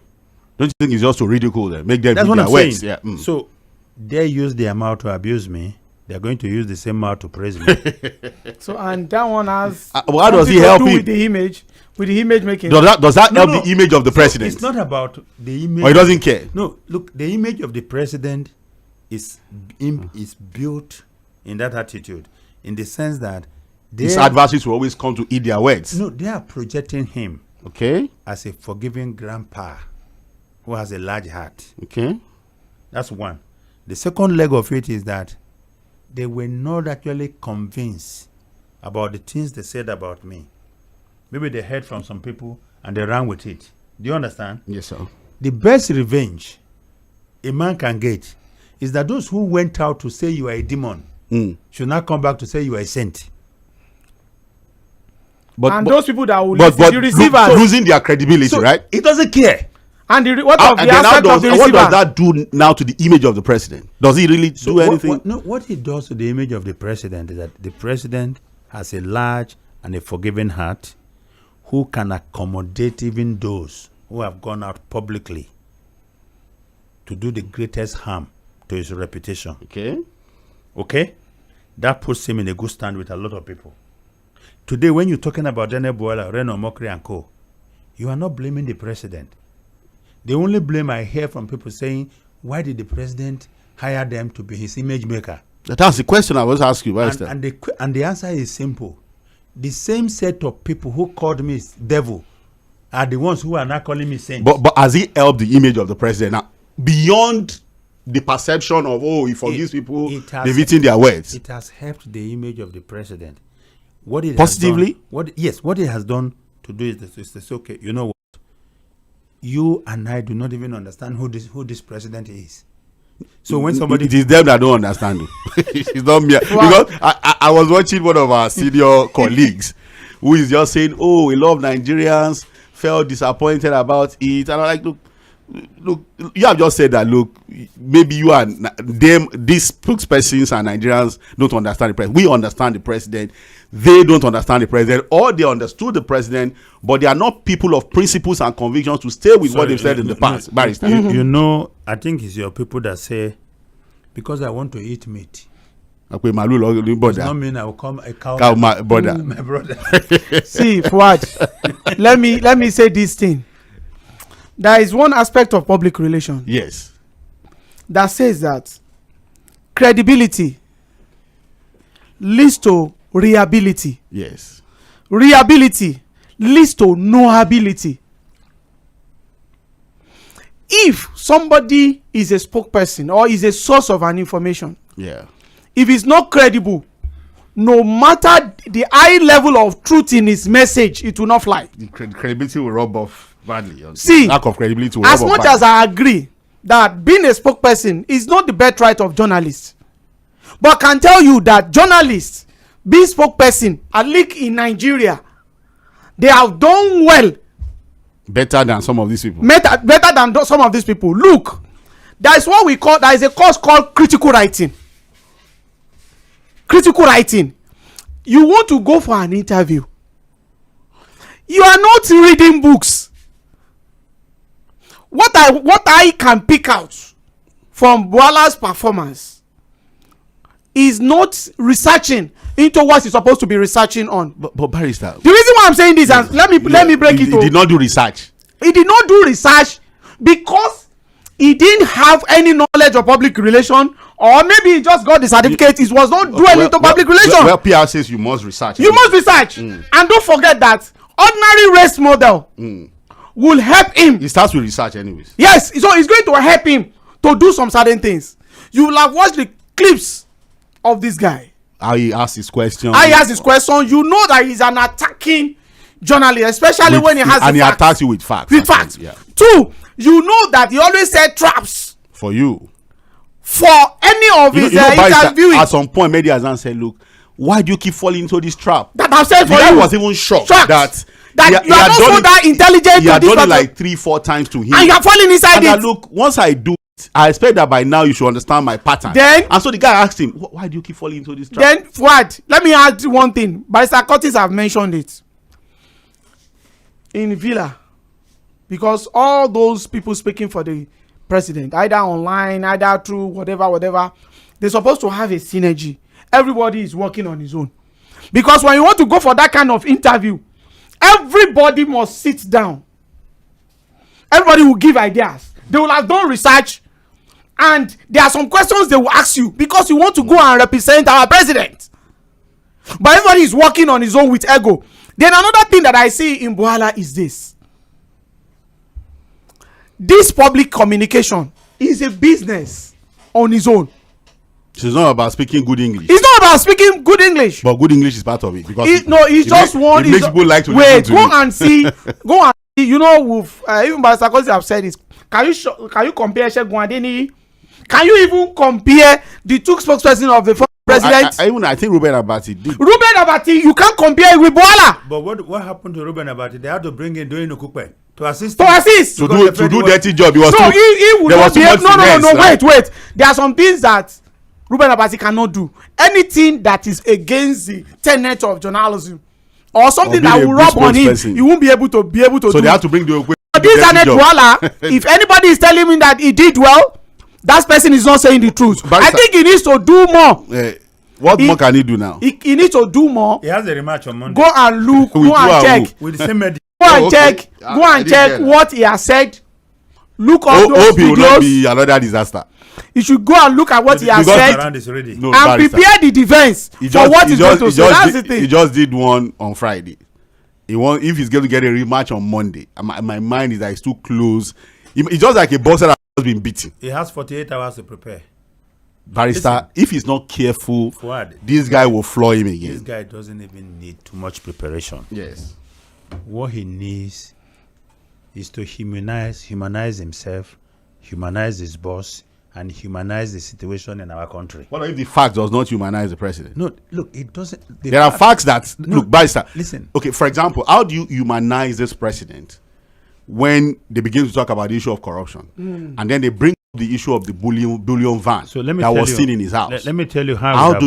Don't you think it's just to ridicule them, make them That's do what their I'm words? saying. Yeah. So they use their mouth to abuse me. They're going to use the same mouth to praise me. So, and that one has. Well, how does he something to help do him? with the image making? Does that No, help the image of the president? It's not about the image. Or he doesn't care? No, look, the image of the president is built in that attitude, in the sense that His adversaries will always come to eat their words. No, they are projecting him Okay. as a forgiving grandpa who has a large heart. Okay. That's one. The second leg of it is that they were not actually convinced about the things they said about me. Maybe they heard from some people and they ran with it. Do you understand? Yes, sir. The best revenge a man can get is that those who went out to say you are a demon should not come back to say you are a saint. And those people that will but listen, the receivers. losing their credibility, So right? he doesn't care. And what of the And then aspect of the what does receiver? that do now to the image of the president? Does he really do anything? What he does to the image of the president is that the president has a large and a forgiving heart who can accommodate even those who have gone out publicly to do the greatest harm to his reputation. Okay? That puts him in a good stand with a lot of people. Today, when you're talking about Daniel Buala, Reno Mokri and co., you are not blaming the president. The only blame I hear from people saying, why did the president hire them to be his image maker? That's the question I was asking. And the answer is simple. The same set of people who called me devil are the ones who are now calling me saint. But has he helped the image of the president now beyond the perception of he forgives people, they've eaten their words? It has helped the image of the president. What it Positively? Has done, what it has done to do is to say, okay, you know what? You and I do not even understand who this president is. So when somebody... It is them that don't understand. It's not me. Because I was watching one of our senior colleagues who is just saying, a lot of Nigerians felt disappointed about it. And I'm like, look, you have just said that, look, maybe you and them, these spokespersons and Nigerians don't understand the president. We understand the president. They don't understand the president, or they understood the president, but they are not people of principles and convictions to stay with what they've said in the past. Barrister. You know, I think it's your people that say, because I want to eat meat. Okay, Does not mean I will come a cow my brother. My brother. See, Fuhad, let me say this thing. There is one aspect of public relations. Yes. That says that credibility leads to reliability. Yes. Reliability leads to knowability. If somebody is a spokesperson or is a source of an information, if it's not credible, no matter the high level of truth in his message, it will not fly. The credibility will rub off badly. See, lack of credibility will as rub off much badly. as I agree that being a spokesperson is not the birthright of journalists, but I can tell you that journalists, being spokesperson, at least in Nigeria, they have done well. Better than some of these people. Better than some of these people. Look, there is a course called critical writing. Critical writing. You want to go for an interview. You are not reading books. What I can pick out from Buala's performance is not researching into what he's supposed to be researching on. But Barrister, The reason why I'm saying this, and let me break it. He did not do research. He did not do research because he didn't have any knowledge of public relation, or maybe he just got the certificate. He was not doing into public relation. Well, PR says you must research. You must research, and don't forget that ordinary race model will help him. It starts with research, anyways. Yes, so it's going to help him to do some certain things. You will have watched the clips of this guy. How he asked his question. How he asked his question. You know that he's an attacking journalist, especially when he has and the he facts. attacks you with facts. With facts. Yeah. 2, you know that he always said traps For you. for any of his Barrister, interviewing. at some point, media has said, "Look, why do you keep falling into this trap?" That I've said The for guy you. was even shocked Shocked. that You are not so that intelligent. He had to this done it person. like 3-4 times to him. And you are falling inside And it. that, look, once I do it, I expect that by now you should understand my pattern. Then- and so the guy asked him, "Why do you keep falling into this trap?" Then Fuhad, let me add one thing. Barrister Kurtis have mentioned it in Villa, because all those people speaking for the president, either online, either through whatever, they're supposed to have a synergy. Everybody is working on his own, because when you want to go for that kind of interview, everybody must sit down. Everybody will give ideas. They will have done research, and there are some questions they will ask you because you want to go and represent our president. But everybody is working on his own with ego. Then another thing that I see in Buhala is this public communication is a business on its own. It's not about speaking good English. It's not about speaking good English. But good English is part of it. Because It's just one. It makes people like to wait, listen to go you. and see. Go and see. You know, with even Barrister Kurtis have said this. Can you compare Segun Adeniyi? Can you even compare the two spokesperson of the former president? I think Ruben Abati did. Ruben Abati, you can't compare it with Buhala. But what happened to Ruben Abati? They had to bring in Doyin Okupe to assist. To assist. To do dirty job. He was So too, he would there not was be too able. much No. finesse, Wait. There are some things that Ruben Abati cannot do. Anything that is against the tenet of journalism or something that will rub on him, you won't be able to do. So they have to bring the Okwe. But this Janet Buhala, if anybody is telling me that he did well, that person is not saying the truth. I think he needs to do more. What more can he do now? He needs to do more. He has a rematch on Monday. Go and look. Go and check. With the same medic. Go and check. Go I and didn't check get that. what he has said. Look up those Hope he will not videos. be another disaster. You should go and look at what he has said Around is ready. No, and Barrister. prepare the defense for what he's going to say. That's the thing. He just did one on Friday. If he's going to get a rematch on Monday, my mind is that it's too close. It's just like a boxer that has been beaten. He has 48 hours to prepare. Barrister, if he's not careful, Fuhad, this guy will floor him again. This guy doesn't even need too much preparation. Yes. What he needs is to humanize himself, humanize his boss, and humanize the situation in our country. What if the fact does not humanize the president? No, look, it doesn't. There are facts that look, Barrister. Listen. Okay, for example, how do you humanize this president when they begin to talk about the issue of corruption, and then they bring up the issue of the bullion van So let me that tell was you, seen in his house? Let me tell you how. How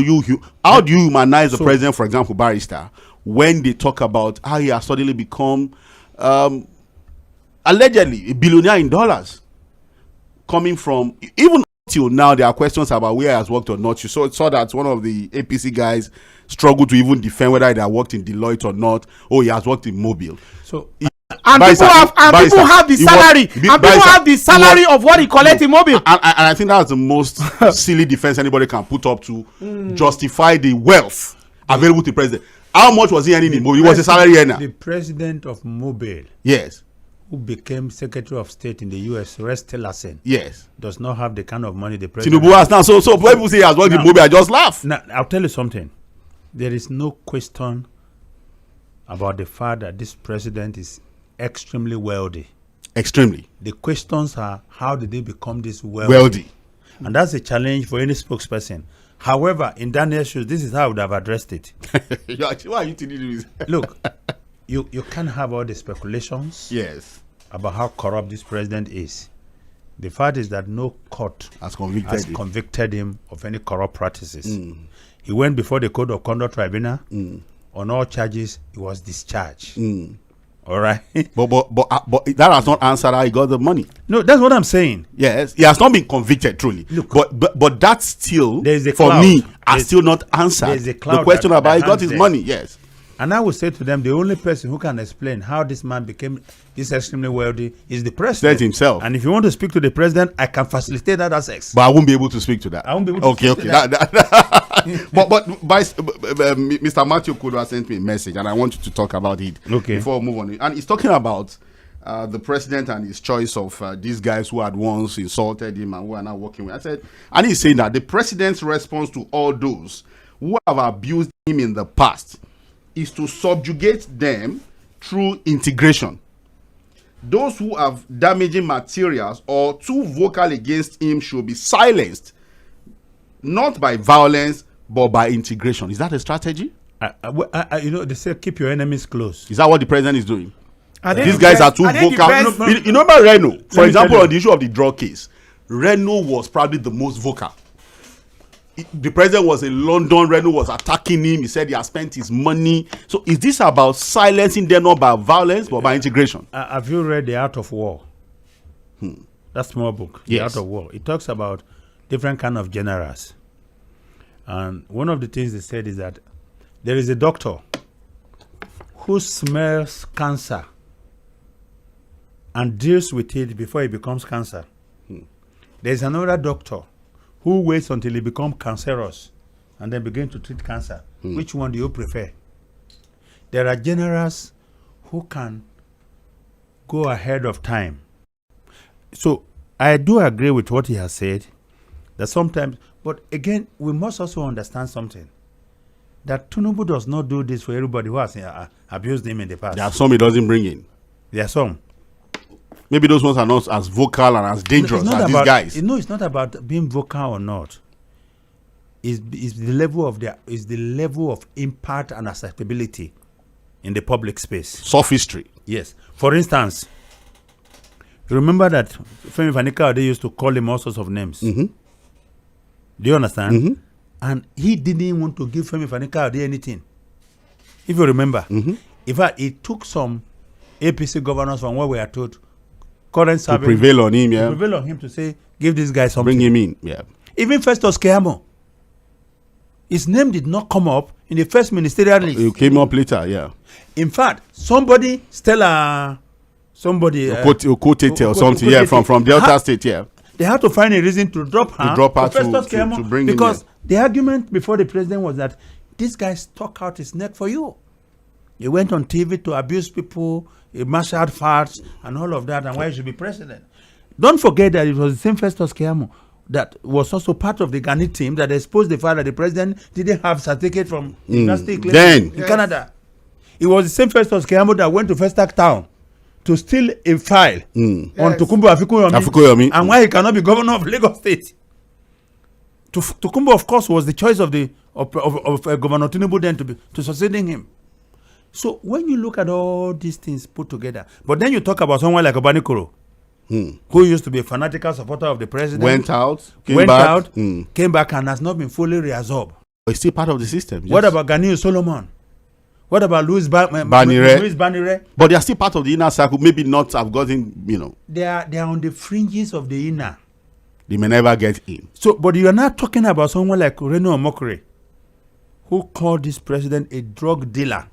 do you humanize the president, for example, Barrister, when they talk about how he has suddenly become allegedly a billionaire in dollars, coming from even till now there are questions about where he has worked or not. You saw that one of the APC guys struggled to even defend whether they have worked in Deloitte or not. Oh, he has worked in Mobile. So And people have the salary. People have the salary of what he collects in Mobile. And I think that's the most silly defense anybody can put up to justify the wealth available to the president. How much was he earning in Mobile? He was a salary earner. The president of Mobile, Yes. who became Secretary of State in the U.S., Rex Tillerson, Yes. does not have the kind of money the president. Tinubu has now. So when people say he has worked in Mobile, I just laugh. Now, I'll tell you something. There is no question about the fact that this president is extremely wealthy. Extremely The questions are, how did they become this wealthy. And that's a challenge for any spokesperson. However, in Daniel's shoes, this is how I would have addressed it. Why are you telling this? Look, you can't have all the speculations Yes. about how corrupt this president is. The fact is that no court Has has convicted. convicted him of any corrupt practices. He went before the Code of Conduct Tribunal. On all charges, he was discharged. All right. But that has not answered how he got the money. No, that's what I'm saying. Yes, he has not been convicted truly. Look, but that's still, there's a for cloud. me, has still not answered there's a cloud the question that- about how he that got his hangs money. Yes. And I would say to them, the only person who can explain how this man became this extremely wealthy is the president himself. And if you want to speak to the president, I can facilitate that access. But I won't be able to speak to that. I won't be able to Okay, speak okay. to that. Mr. Matthew Kudu has sent me a message, and I want you to talk about it before we move on. And he's talking about the president and his choice of these guys who had once insulted him and who are now working with. I said, and he's saying that the president's response to all those who have abused him in the past is to subjugate them through integration. Those who have damaging materials or too vocal against him should be silenced, not by violence, but by integration. Is that a strategy? They say keep your enemies close. Is that what the president is doing? These the guys are best- too are they the vocal. best- You know about Reno? For example, tell you. on the issue of the drug case, Reno was probably the most vocal. The president was in London. Reno was attacking him. He said he has spent his money. So is this about silencing them, not by violence, but by integration? Have you read The Art of War? That small book, The Yes. Art of War. It talks about different kind of generals. And one of the things they said is that there is a doctor who smells cancer and deals with it before it becomes cancer. There's another doctor who waits until it becomes cancerous and then begin to treat cancer. Which one do you prefer? There are generals who can go ahead of time. So I do agree with what he has said, that sometimes, but again, we must also understand something, that Tinubu does not do this for everybody who has abused him in the past. There are some he doesn't bring in. There are some. Maybe those ones are not as vocal and as dangerous It's not as about- these guys. It's not about being vocal or not. It's the level of impact and acceptability in the public space. Sophistry. Yes. For instance, remember that Femi Fani-Kayode used to call him all sorts of names. Do you understand? And he didn't want to give Femi Fani-Kayode anything. If you remember. In fact, it took some APC governors from what we are told, current To serving, prevail on him, yeah. prevail on him to say, give this guy something. Bring him in, yeah. Even Festus Keyamo, his name did not come up in the first ministerial list. He came up later, yeah. In fact, somebody, Stella, somebody, Okotete or something, yeah, from Delta State, yeah. they had to find a reason to drop her, drop her for Festus to Keyamo, bring him because in. the argument before the president was that this guy stuck out his neck for you. He went on TV to abuse people, he marshaled facts and all of that, and why he should be president. Don't forget that it was the same Festus Keyamo that was also part of the Ghani team that exposed the fact that the president didn't have certificate from University Then. in Canada. It was the same Festus Keyamo that went to Festac Town to steal a file on Yes. Tokunbo Afukuyomi. and why he cannot be governor of Lagos State. Tokunbo, of course, was the choice of Governor Tinubu then to succeeding him. So when you look at all these things put together, but then you talk about someone like Obanikoro, who used to be a fanatical supporter of the president, Went out, came back and has not been fully reabsorbed. But he's still part of the system. What yes. about Ganiyu Solomon? What about Louis Banire? Banire? But they are still part of the inner circle. Maybe not have gotten, They are on the fringes of the inner. they may never get in. So, but you are not talking about someone like Reno Omokri, who called this president a drug dealer.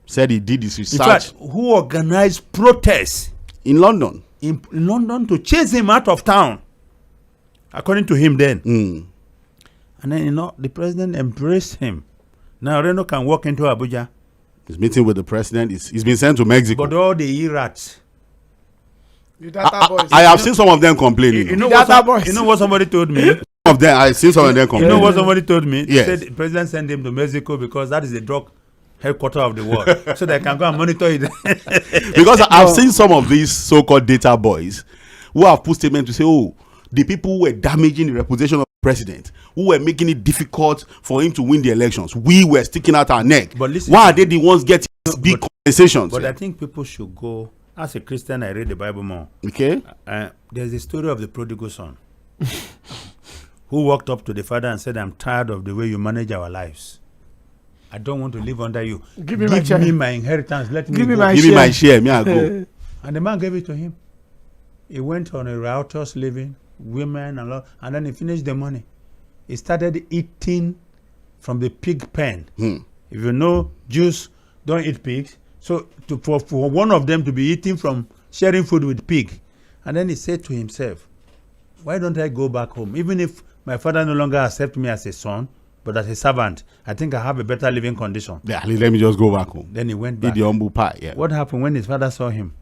Said he did his In research fact, who organized protests in London. in London to chase him out of town, according to him then. And then, the president embraced him. Now, Reno can walk into Abuja, He's meeting with the president. He's been sent to Mexico. but all the E-rats. The data boys. I have seen some of them complaining. You know Data boys. what somebody told me? Some of them, I've seen some of them You complaining. know what somebody told me? They Yes. said the president sent him to Mexico because that is the drug headquarters of the world, so they can go and monitor it. Because I've seen some of these so-called data boys who have put statements to say, oh, the people who were damaging the reputation of the president, who were making it difficult for him to win the elections, we were sticking out our neck. But listen, why are they the ones getting these big compensations? But I think people should go. As a Christian, I read the Bible more. Okay. There's a story of the prodigal son who walked up to the father and said, I'm tired of the way you manage our lives. I don't want to live under you. Give me my inheritance. Let me Give me go. my Give me my share. Me I go. And the man gave it to him. He went on a riotous living, women and all, and then he finished the money. He started eating from the pig pen. If you know, Jews don't eat pigs. So for one of them to be eating from sharing food with pig. And then he said to himself, why don't I go back home? Even if my father no longer accepts me as a son, but as a servant, I think I have a better living condition. Yeah, let me just go back home. Then he went back. Eat the humble pie. Yeah. What happened when his father saw him?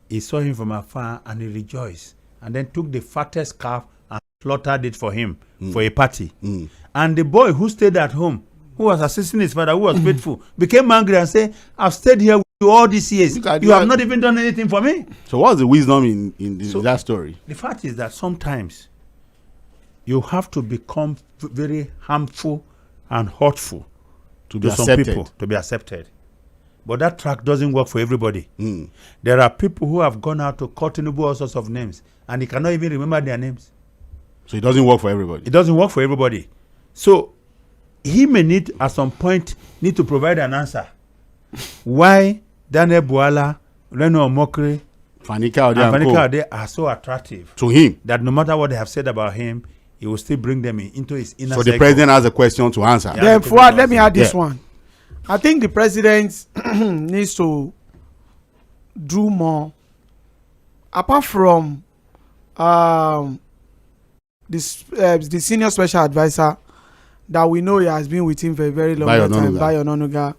He saw him from afar and he rejoiced. And then took the fattest calf and slaughtered it for him for a party. And the boy who stayed at home, who was assisting his father, who was faithful, became angry and said, I've stayed here with you all these years. You have not even done anything for me. So what's the wisdom in that story? The fact is that sometimes you have to become very harmful and hurtful to some people to be accepted. But that track doesn't work for everybody. There are people who have gone out to call Tinubu all sorts of names, and he cannot even remember their names. So it doesn't work for everybody. It doesn't work for everybody. So he may need, at some point, to provide an answer. Why Daniel Bwala, Reno Omokri, Fanika Ode are so attractive to him that no matter what they have said about him, he will still bring them into his inner circle. So the president has a question to answer. Yeah, then Fuad, let me add this one. I think the president needs to do more. Apart from the senior special advisor that we know he has been with him for a very long time, Bayo Onanuga,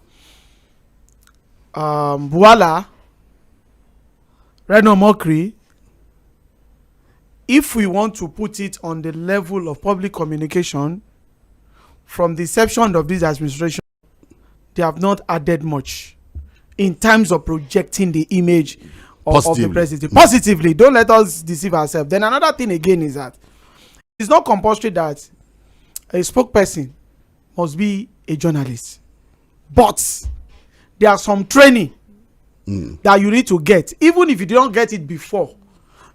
Bwala, Reno Omokri. If we want to put it on the level of public communication, from the inception of this administration, they have not added much in terms of projecting the image of the president. Positively, don't let us deceive ourselves. Then another thing again is that it's not compulsory that a spokesperson must be a journalist. But there are some training that you need to get. Even if you don't get it before,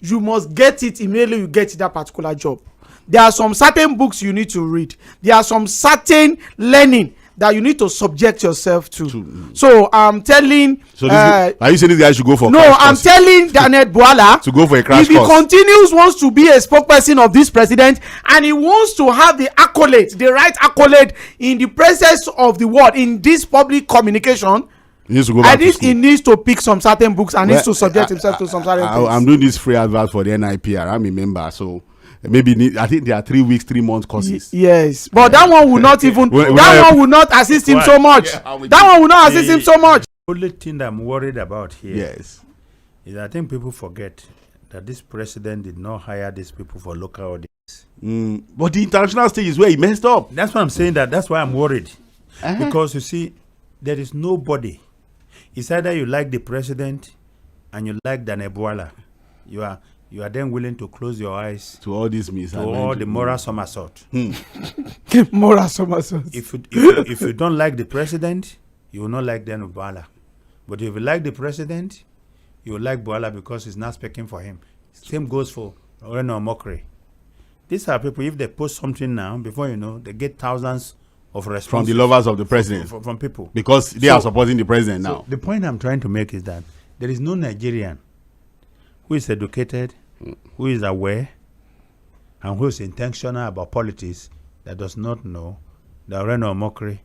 you must get it immediately you get that particular job. There are some certain books you need to read. There are some certain learning that you need to subject yourself to. So I'm telling. So are you saying this guy should go for? No, I'm telling Daniel Bwala to go for a crash course. If he continues wants to be a spokesperson of this president and he wants to have the accolade, the right accolade in the presence of the world in this public communication, he needs to go back to school. He needs to pick some certain books and needs to subject himself to some certain things. I'm doing this free advert for the NIPR. I'm a member, so. Maybe I think there are 3 weeks, 3 months courses. Yes, but that one will not even. That one will not assist him so much. That one will not assist him so much. The only thing that I'm worried about here is I think people forget that this president did not hire these people for local audience. But the international stage is where he messed up. That's why I'm saying that. That's why I'm worried. Because you see, there is nobody. It's either you like the president and you like Daniel Bwala. You are then willing to close your eyes to all these to all the moral somersault. Moral somersault. If you don't like the president, you will not like Daniel Bwala. But if you like the president, you will like Bwala because he's not speaking for him. Same goes for Reno Omokri. These are people, if they post something now, before you know, they get thousands of responses. From the lovers of the president. From people. Because they are supporting the president now. The point I'm trying to make is that there is no Nigerian who is educated, who is aware, and who is intentional about politics that does not know that Reno Omokri,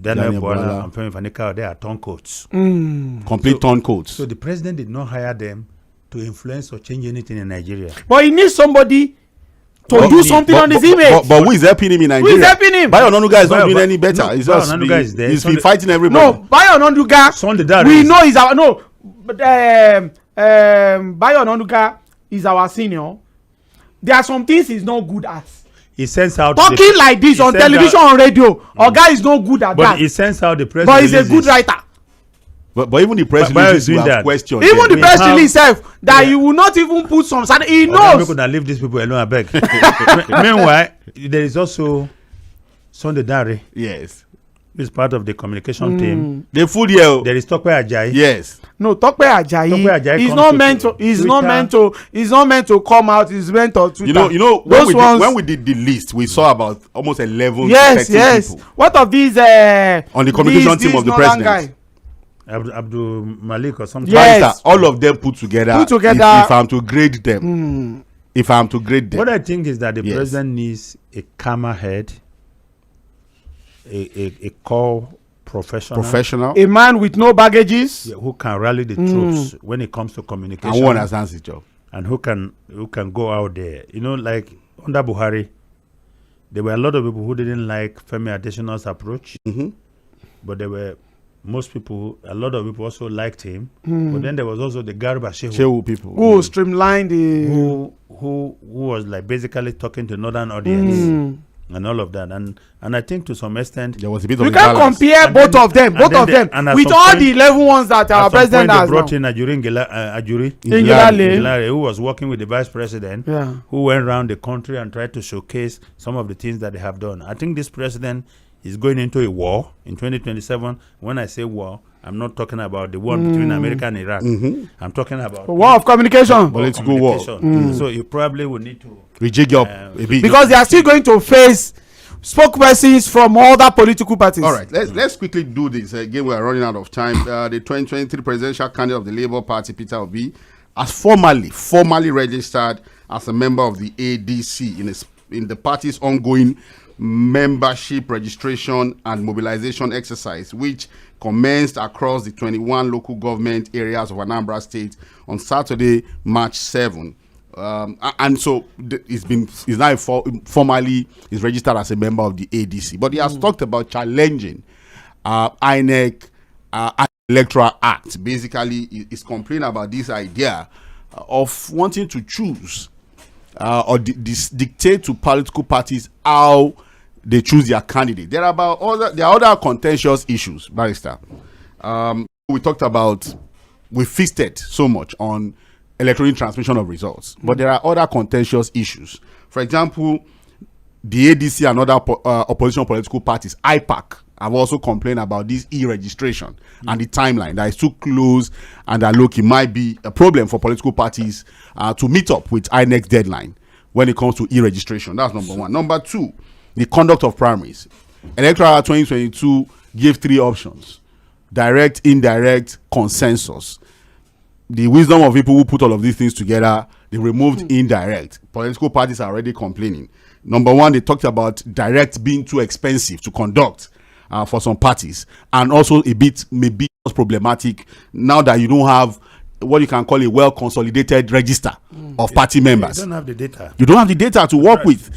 Daniel Bwala, and Femi Fanika, they are turncoats. Complete turncoats. So the president did not hire them to influence or change anything in Nigeria. But he needs somebody to do something on his image. But who is helping him in Nigeria? Who is helping him? Bayo Onanuga is not doing any better. He's just he's been fighting everybody. No, Bayo Onanuga. We know he's our Bayo Onanuga is our senior. There are some things he's not good at. He sends out talking like this on television, on radio. Oga is not good at that. But he sends out the press. But he's a good writer. But even the press release will have questions. Even the press release itself that you will not even put some. He knows. We could not leave these people alone. I beg. Meanwhile, there is also Sunday Dare. Yes. is part of the communication team. The full year. There is Tope Ajayi. Yes. No, Tope Ajayi is not meant to. Is not meant to come out. It's meant to Twitter. You know. When we did the list, we saw about almost 11. Yes. People. What of these? On the communication team of the president. Guy? Abdul Malik or something. Yes. All of them put together. If I'm to grade them. If I'm to grade them. What I think is that the president needs a calmer head, a core professional, a man with no baggages, who can rally the troops when it comes to communication, and who understands his job, and who can go out there. You know, like under Buhari, there were a lot of people who didn't like Femi Adesina's approach, but there were a lot of people also liked him. But then there was also the Garba Shehu people who streamlined the who was like basically talking to northern audience and all of that. And I think to some extent there was a bit of you can't compare both of them with all the 11 ones that our president has brought in Ajuri who was working with the vice president, who went around the country and tried to showcase some of the things that they have done. I think this president is going into a war in 2027. When I say war, I'm not talking about the war between America and Iraq. I'm talking about war of communication. Political war. So you probably will need to rejig up a bit. Because they are still going to face spokespersons from other political parties. All right, let's quickly do this. Again, we are running out of time. The 2023 presidential candidate of the Labour Party, Peter Obi, has formally registered as a member of the ADC in the party's ongoing membership registration and mobilization exercise, which commenced across the 21 local government areas of Anambra State on Saturday, March 7. And so he's now formally is registered as a member of the ADC. But he has talked about challenging INEC Electoral Act. Basically, he's complaining about this idea of wanting to choose or dictate to political parties how they choose their candidate. There are other contentious issues, Barrister. We talked about, we feasted so much on electronic transmission of results, but there are other contentious issues. For example, the ADC and other opposition political parties, IPAC, have also complained about this e-registration and the timeline that is too close, and that it might be a problem for political parties to meet up with INEC's deadline when it comes to e-registration. That's number one. Number two, the conduct of primaries. Electoral 2022 gave 3 options: direct, indirect, consensus. The wisdom of people who put all of these things together, they removed indirect. Political parties are already complaining. Number one, they talked about direct being too expensive to conduct for some parties, and also a bit maybe problematic now that you don't have what you can call a well-consolidated register of party members. You don't have the data. You don't have the data to work with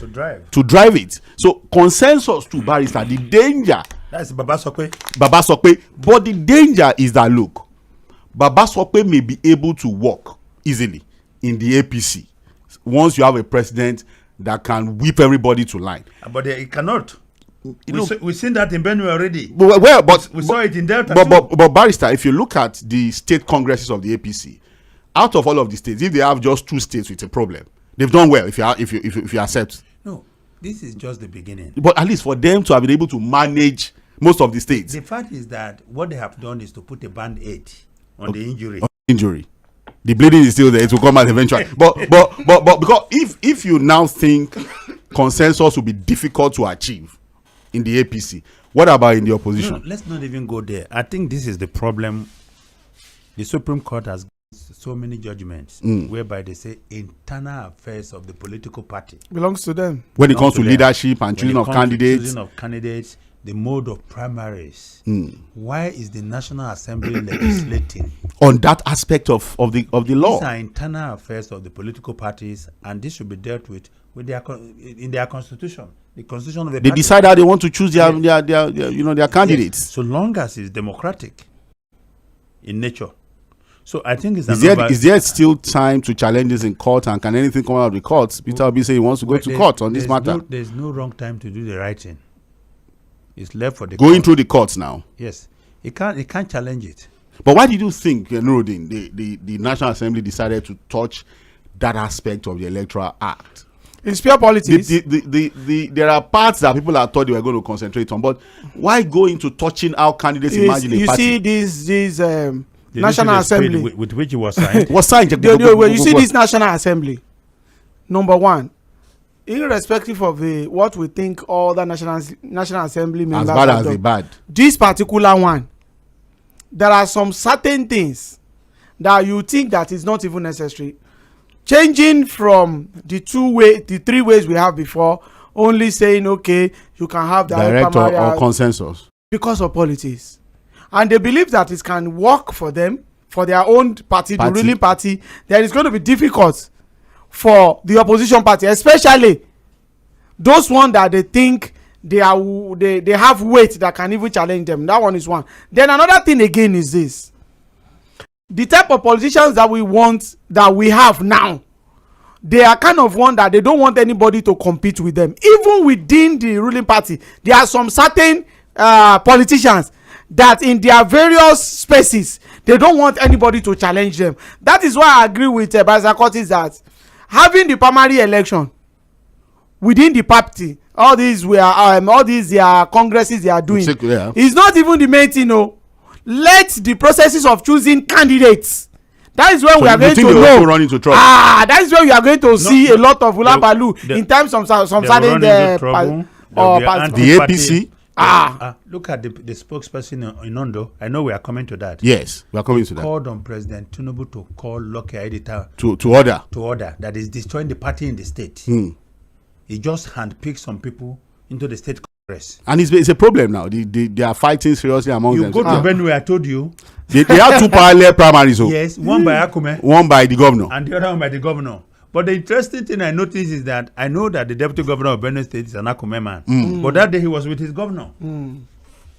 to drive it. So consensus to Barrister, the danger. That's Baba Sokwe. But the danger is that, look, Baba Sokwe may be able to work easily in the APC once you have a president that can whip everybody to line. But he cannot. We've seen that in Benue already. But we saw it in Delta. But Barrister, if you look at the state congresses of the APC, out of all of the states, if they have just 2 states with a problem, they've done well. If you accept. No, this is just the beginning. But at least for them to have been able to manage most of the states. The fact is that what they have done is to put a band-aid on the injury. The bleeding is still there. It will come out eventually. but because if you now think consensus will be difficult to achieve in the APC, what about in the opposition? No, let's not even go there. I think this is the problem. The Supreme Court has so many judgments whereby they say internal affairs of the political party belongs to them. When it comes to leadership and choosing of candidates, the mode of primaries. Why is the National Assembly legislating on that aspect of the law? These are internal affairs of the political parties, and this should be dealt with in their constitution. The constitution of the they party. Decide how they want to choose their candidates. Yes, so long as it's democratic in nature. So I think it's is there still time to challenge this in court, and can anything come out of the courts? Peter Obi say he wants to go to court on this matter. There's no wrong time to do the right thing. It's left for the going court. through the courts now. Yes, it can't challenge it. But why did you think, Nurudeen, the National Assembly decided to touch that aspect of the Electoral Act? It's pure politics. There are parts that people are thought they were going to concentrate on, but why go into touching how candidates imagine a party? You see this National Assembly with which it was signed. Was signed. You see this National Assembly. Number one, irrespective of what we think all the National Assembly members as bad as the bad. This particular one, there are some certain things that you think that is not even necessary. Changing from the three ways we have before, only saying okay, you can have direct or consensus because of politics, and they believe that it can work for them, for their own party, the ruling party. Then it's going to be difficult for the opposition party, especially those ones that they think they have weight that can even challenge them. That one is one. Then another thing again is this: the type of politicians that we want, that we have now, they are kind of one that they don't want anybody to compete with them. Even within the ruling party, there are some certain politicians that in their various spaces, they don't want anybody to challenge them. That is why I agree with Barrister Kurtis that having the primary election within the party, all these congresses they are doing, is not even the main thing. No, let the processes of choosing candidates. That is where we are going to know. Run into trouble. That is where we are going to see a lot of ulabalu in terms of some certain the APC. Look at the spokesperson in Ondo. I know we are coming to that. Yes, we are coming to that. Called on President Tinubu to call local editor to order that is destroying the party in the state. He just handpicked some people into the state Congress. And it's a problem now. They are fighting seriously among them. You go to Benue, I told you. They have two parallel primaries. Yes, one by Akume. One by the governor. And the other one by the governor. But the interesting thing I noticed is that I know that the deputy governor of Benue State is an Akume man. But that day he was with his governor.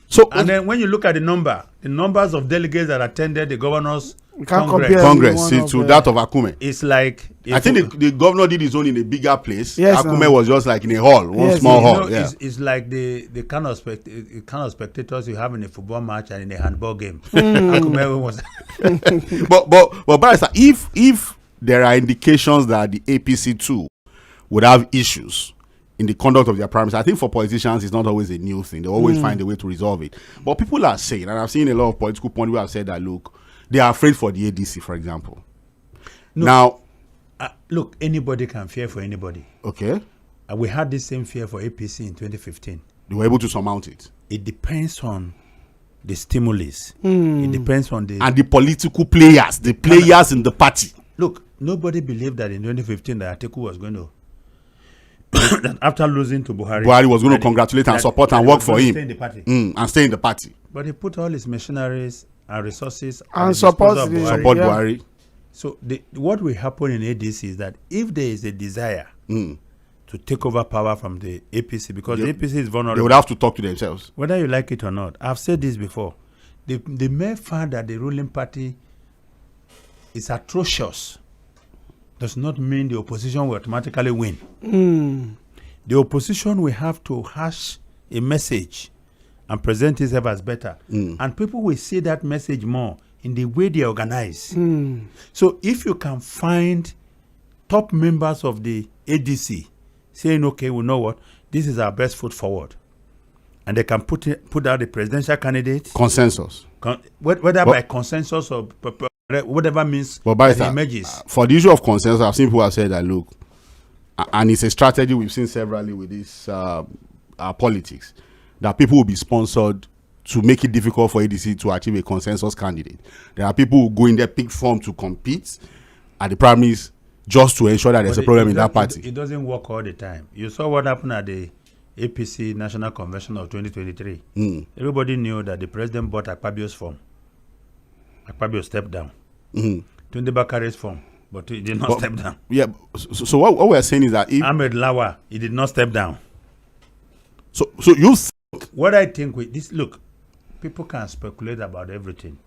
So, and then when you look at the numbers of delegates that attended the governor's Congress to that of Akume. It's like I think the governor did his own in a bigger place. Yes, Akume was just like in a hall, small hall. It's like the kind of spectators you have in a football match and in a handball game. Akume was. but Barrister, if there are indications that the APC too would have issues in the conduct of their primaries, I think for politicians it's not always a new thing. They always find a way to resolve it. But people are saying, and I've seen a lot of political points who have said that, look, they are afraid for the ADC, for example. Now, look, anybody can fear for anybody. Okay. We had the same fear for APC in 2015. They were able to surmount it. It depends on the stimulus. It depends on the political players, the players in the party. Look, nobody believed that in 2015 that Atiku was going to that after losing to Buhari was going to congratulate and support and work for him stay in the party. And stay in the party. But he put all his machineries and resources and support Buhari. So what will happen in ADC is that if there is a desire to take over power from the APC, because the APC is vulnerable, they would have to talk to themselves. Whether you like it or not. I've said this before. The mere fact that the ruling party is atrocious does not mean the opposition will automatically win. The opposition will have to hash a message and present itself as better. And people will see that message more in the way they organize. So if you can find top members of the ADC saying, okay, we know what, this is our best foot forward, and they can put out a presidential candidate. Consensus. Whether by consensus or whatever means that emerges. For the issue of consensus, I've seen people have said that, look, and it's a strategy we've seen severally with this politics, that people will be sponsored to make it difficult for ADC to achieve a consensus candidate. There are people who go in there, pick form to compete at the primaries just to ensure that there's a problem in that party. It doesn't work all the time. You saw what happened at the APC National Convention of 2023. Everybody knew that the president bought Akpabio's form. Akpabio stepped down. Tunde Bakare's form, but he did not step down. Yeah. So what we're saying is that if Ahmed Lawa, he did not step down. So you what I think with this, look, people can speculate about everything,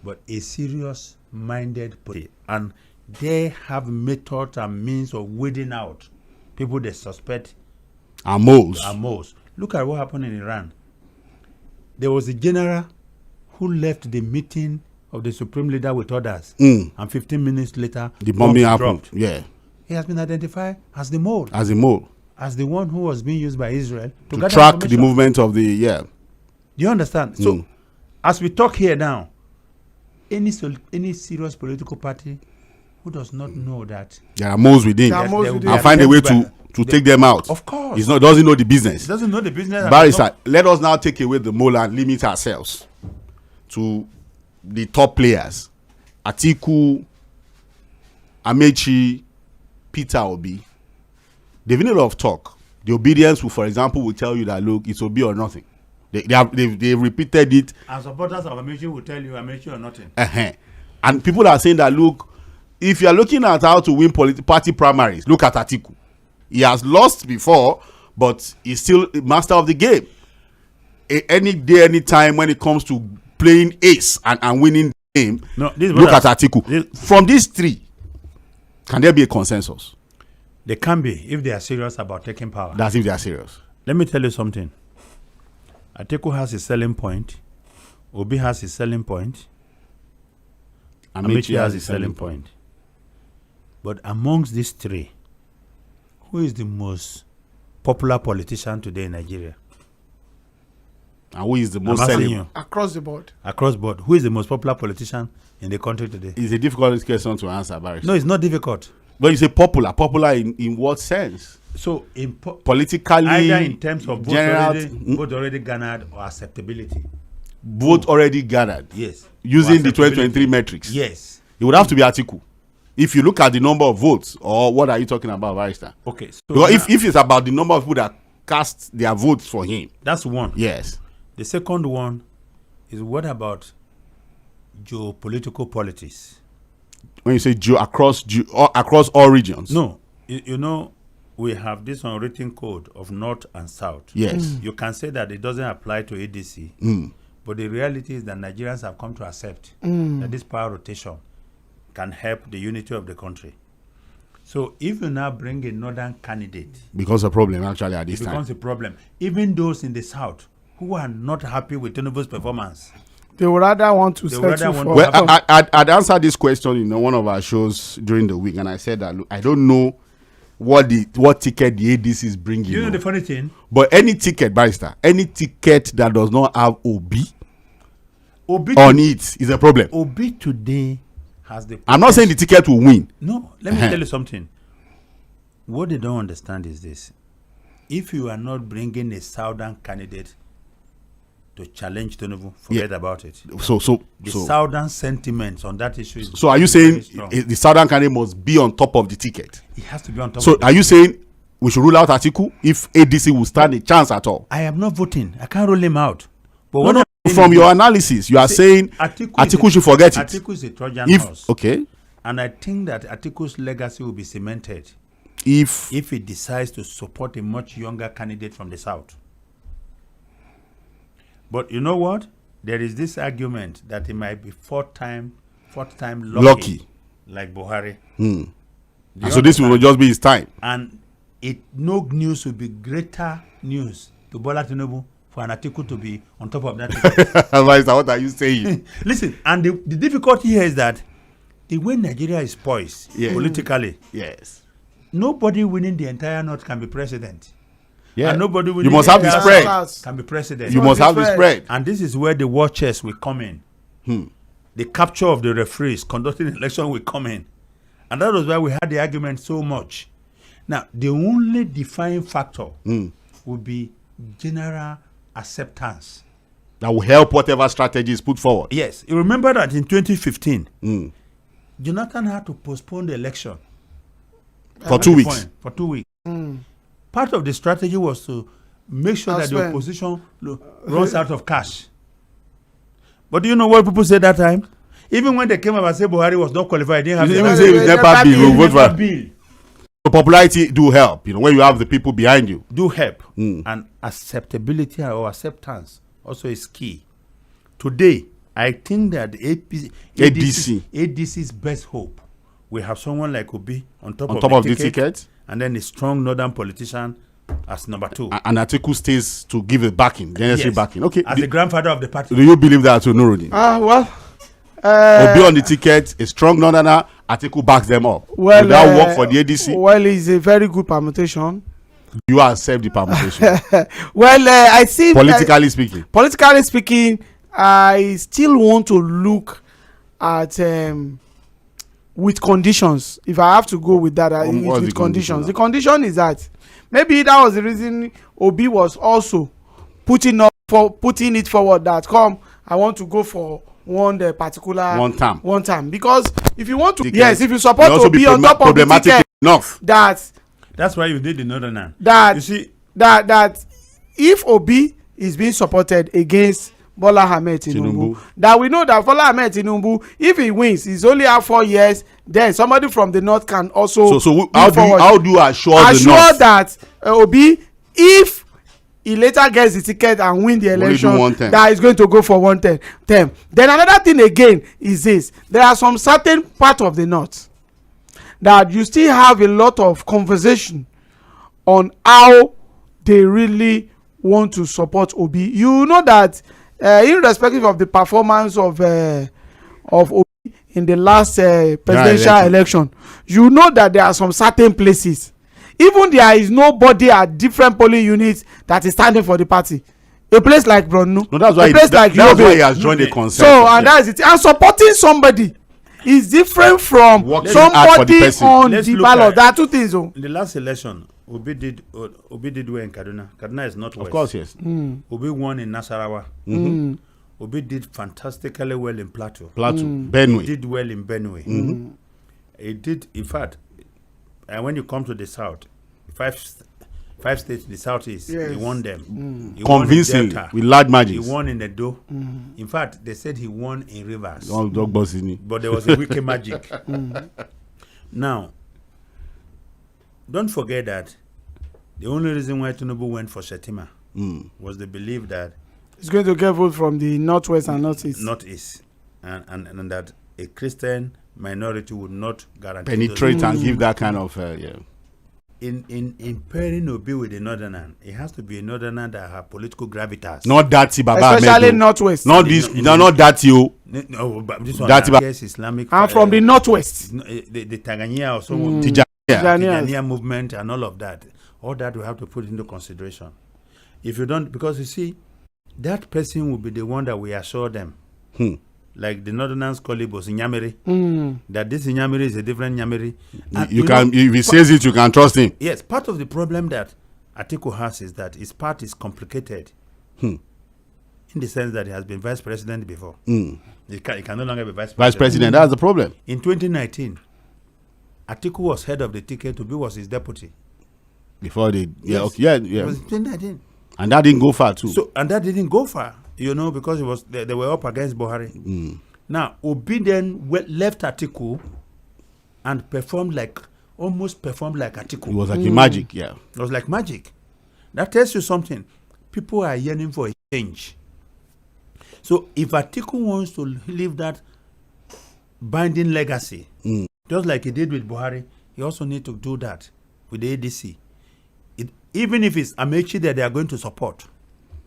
but a serious-minded party, and they have methods and means of weeding out people they suspect are moles. Look at what happened in Iran. There was a general who left the meeting of the Supreme Leader with others, and 15 minutes later, the bombing happened. Dropped. Yeah. he has been identified as the mole. As a mole. As the one who was being used by Israel to track the movement of the, Do you understand? So, as we talk here now, any serious political party who does not know that there are moles within and find a way to take them out. Of course. Doesn't know the business. He doesn't know the business. Barrister, let us now take away the mole and limit ourselves to the top players. Atiku, Amechi, Peter Obi. They've been a lot of talk. The obedience, for example, will tell you that, look, it's Obi or nothing. They've repeated it. And supporters of Amechi will tell you Amechi or nothing. And people are saying that, look, if you are looking at how to win party primaries, look at Atiku. He has lost before, but he's still master of the game. Any day, any time when it comes to playing ace and winning the game, look at Atiku. From these three, can there be a consensus? They can be if they are serious about taking power. That's if they are serious. Let me tell you something. Atiku has a selling point. Obi has a selling point. Amechi has a selling point. But amongst these three, who is the most popular politician today in Nigeria? And who is the most selling? Across the board. Across board. Who is the most popular politician in the country today? It's a difficult question to answer, Barry. No, it's not difficult. But you say popular. Popular in what sense? So, politically, either in terms of vote already garnered or acceptability. Vote already gathered. Yes. Using the 2023 metrics. Yes. It would have to be Atiku. If you look at the number of votes, or what are you talking about, Barrister? Okay. So because if it's about the number of people that cast their votes for him. That's one. Yes. The second one is what about geopolitical politics? When you say across all regions. No. You know, we have this unwritten code of North and South. Yes. You can say that it doesn't apply to ADC. But the reality is that Nigerians have come to accept that this power rotation can help the unity of the country. So if you now bring a northern candidate, becomes a problem actually at this time. It becomes a problem. Even those in the south who are not happy with Tinubu's performance, they would rather want to settle for. Well, I'd answered this question in one of our shows during the week, and I said that, look, I don't know what ticket the ADC is bringing. You know the funny thing? But any ticket, Barrister, any ticket that does not have Obi on it is a problem. Obi today has the potential. I'm not saying the ticket will win. No, let me tell you something. What they don't understand is this. If you are not bringing a southern candidate to challenge Tinubu, forget about it. So the southern sentiments on that issue is so are you saying the southern candidate must be on top of the ticket? It has to be on top so of the are you saying we should rule out Atiku if ADC will stand a chance at all? I am not voting. I can't rule him out. But no, from your analysis, you are saying Atiku should forget it. Atiku is a Trojan horse. Okay. And I think that Atiku's legacy will be cemented if he decides to support a much younger candidate from the south. But you know what? There is this argument that he might be fourth time lucky. Like Buhari. And so this will just be his time. And no news will be greater news to Bola Tinubu for an Atiku to be on top of that. What are you saying? Listen, and the difficulty here is that the way Nigeria is poised politically, nobody winning the entire North can be president. Yeah. And nobody winning you must have the spread. Can be president. You must have the spread. And this is where the war chest will come in. The capture of the referees conducting the election will come in. And that was why we had the argument so much. Now, the only defining factor will be general acceptance. That will help whatever strategy is put forward. Yes. You remember that in 2015, Jonathan had to postpone the election. For 2 weeks. For 2 weeks. Part of the strategy was to make sure that the opposition runs out of cash. But do you know what people said that time? Even when they came up and said Buhari was not qualified, they didn't have the bill. So popularity do help, when you have the people behind you. Do help. And acceptability or acceptance also is key. Today, I think that ADC's best hope, we have someone like Obi on top of the ticket, and then a strong northern politician as number 2. And Atiku stays to give a backing, the necessary backing. Okay. As the grandfather of the party. Do you believe that to Nurudeen? Well. Obi on the ticket, a strong northerner, Atiku backs them up. Well, will that work for the ADC? Well, it's a very good permutation. You accept the permutation. Well, I see. Politically speaking. Politically speaking, I still want to look at with conditions. If I have to go with that, with conditions. The condition is that maybe that was the reason Obi was also putting it forward that I want to go for one particular one term because if you want to if you support to be on top of the ticket enough, that's why you did the northern. You see that if Obi is being supported against Bola Ahmed Tinubu, that we know that Bola Ahmed Tinubu, if he wins, he's only have 4 years. Then somebody from the north can also. So how do you assure the north that Obi, if he later gets the ticket and win the election, that is going to go for 1 term. Then another thing again is this: there are some certain part of the north that you still have a lot of conversation on how they really want to support Obi. You know that irrespective of the performance of Obi in the last presidential election, you know that there are some certain places, even there is nobody at different polling units that is standing for the party. A place like Borno, that's why that's why he has joined the consensus. So that's it. And supporting somebody is different from somebody on the ballot. There are two things. In the last election, Obi did well in Kaduna. Kaduna is not west. Of course, yes. Obi won in Nasarawa. Obi did fantastically well in Plateau. Benue. He did well in Benue. He did, in fact, and when you come to the south, five states in the southeast, he won them. He convincingly, won with large margins. He won in Edo. In fact, they said he won in Rivers. But there was a wicked magic. Now, don't forget that the only reason why Tinubu went for Shetima was the belief that it's going to get vote from the northwest and northeast. And that a Christian minority would not guarantee penetrate and give that kind of in pairing Obi with the northerner, it has to be a northerner that have political gravitas. Not that especially northwest. Not this. Not that you. No, but this one that is Islamic. And from the northwest, the Tanganyika or someone Tijaniya movement and all of that. All that we have to put into consideration. If you don't, because you see, that person will be the one that we assure them. Like the northerners call it Nyamiri. That this Nyamiri is a different Nyamiri. You can, if he says it, you can trust him. Yes, part of the problem that Atiku has is that his part is complicated. In the sense that he has been vice president before. He can no longer be vice president. That's the problem. In 2019, Atiku was head of the ticket. Obi was his deputy. Before they, It was in 2019. And that didn't go far too. And that didn't go far, because it was they were up against Buhari. Now, Obi then left Atiku and almost performed like Atiku. It was like magic, It was like magic. That tells you something. People are yearning for a change. So if Atiku wants to leave that binding legacy, just like he did with Buhari, he also needs to do that with the ADC. Even if it's Amechi that they are going to support.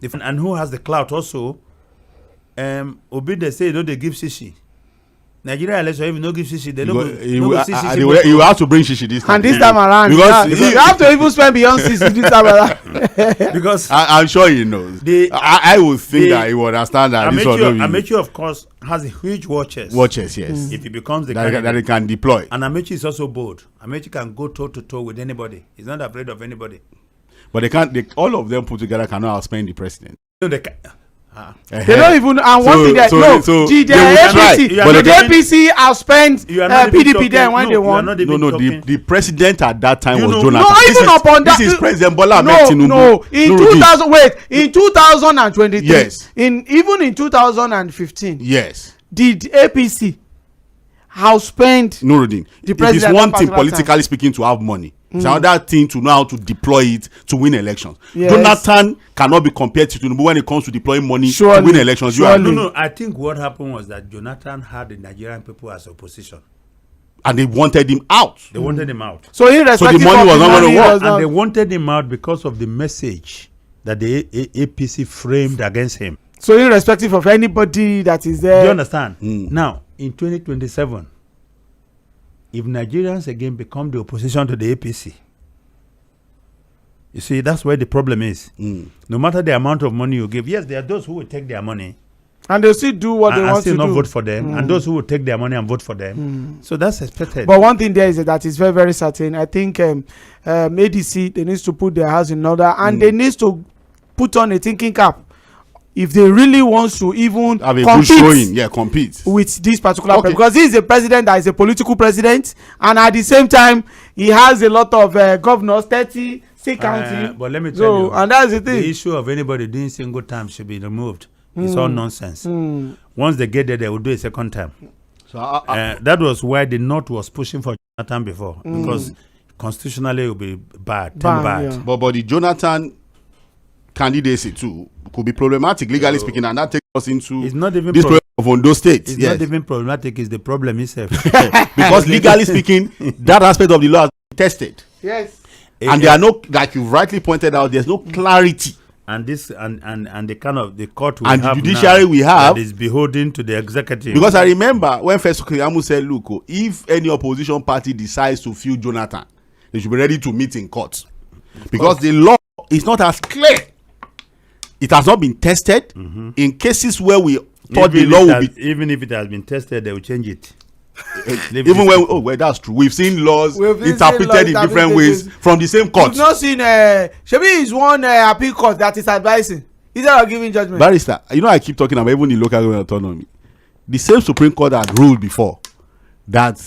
And who has the clout also, Obi, they say, they give Shishi. Nigeria election, even no give Shishi, they don't go Shishi. You have to bring Shishi this time. And this time around, you have to even spend beyond Shishi this time around. Because I'm sure he knows. I would think that he would understand that. Amechi, of course, has a huge war chest. Yes. If he becomes the candidate that he can deploy. And Amechi is also bold. Amechi can go toe to toe with anybody. He's not afraid of anybody. But all of them put together cannot outspend the president. No, they can. They don't even. And one thing that the APC outspent PDP then when they won. The president at that time was Jonathan. No, even upon that. This is President Bola Ahmed Tinubu. No, in 2023. Yes. Even in 2015. Yes. Did APC outspend Nurudeen? The president? It is one thing, politically speaking, to have money. It's another thing to know how to deploy it to win elections. Yes. Jonathan cannot be compared to Tinubu when it comes to deploying money to win elections. No, I think what happened was that Jonathan had the Nigerian people as opposition. And they wanted him out. They wanted him out. So the money was not going to work. And they wanted him out because of the message that the APC framed against him. So irrespective of anybody that is there. Do you understand? Now, in 2027, if Nigerians again become the opposition to the APC, you see, that's where the problem is. No matter the amount of money you give, yes, there are those who will take their money and they'll still do what they want to do. And still not vote for them. And those who will take their money and vote for them. So that's expected. But one thing there is that is very, very certain. I think ADC, they need to put their house in order and they need to put on a thinking cap if they really want to even have a good showing, compete with this particular president. Because he is a president that is a political president, and at the same time, he has a lot of governors, 30 state county. But let me tell you, and that's the thing. The issue of anybody doing single time should be removed. It's all nonsense. Once they get there, they will do a second time. So that was why the North was pushing for Jonathan before, because constitutionally it would be bad. Yeah. But the Jonathan candidacy too could be problematic, legally speaking, and that takes us into it's not even this problem of Ondo State. It's not even problematic, it's the problem itself. Because legally speaking, that aspect of the law has been tested. Yes. And there are no, like you rightly pointed out, there's no clarity. And this and the kind of the court we and have the judiciary now we have that is beholden to the executive. Because I remember when First Keyamo said, look, if any opposition party decides to fill Jonathan, they should be ready to meet in court. Because the law is not as clear. It has not been tested. In cases where we thought the law would be, even if it has been tested, they will change it. Even when that's true, we've seen laws interpreted in different ways from the same court. We've not seen Shebi is one appeal court that is advising instead of giving judgment. Barrister, I keep talking about even the local government autonomy. The same Supreme Court had ruled before that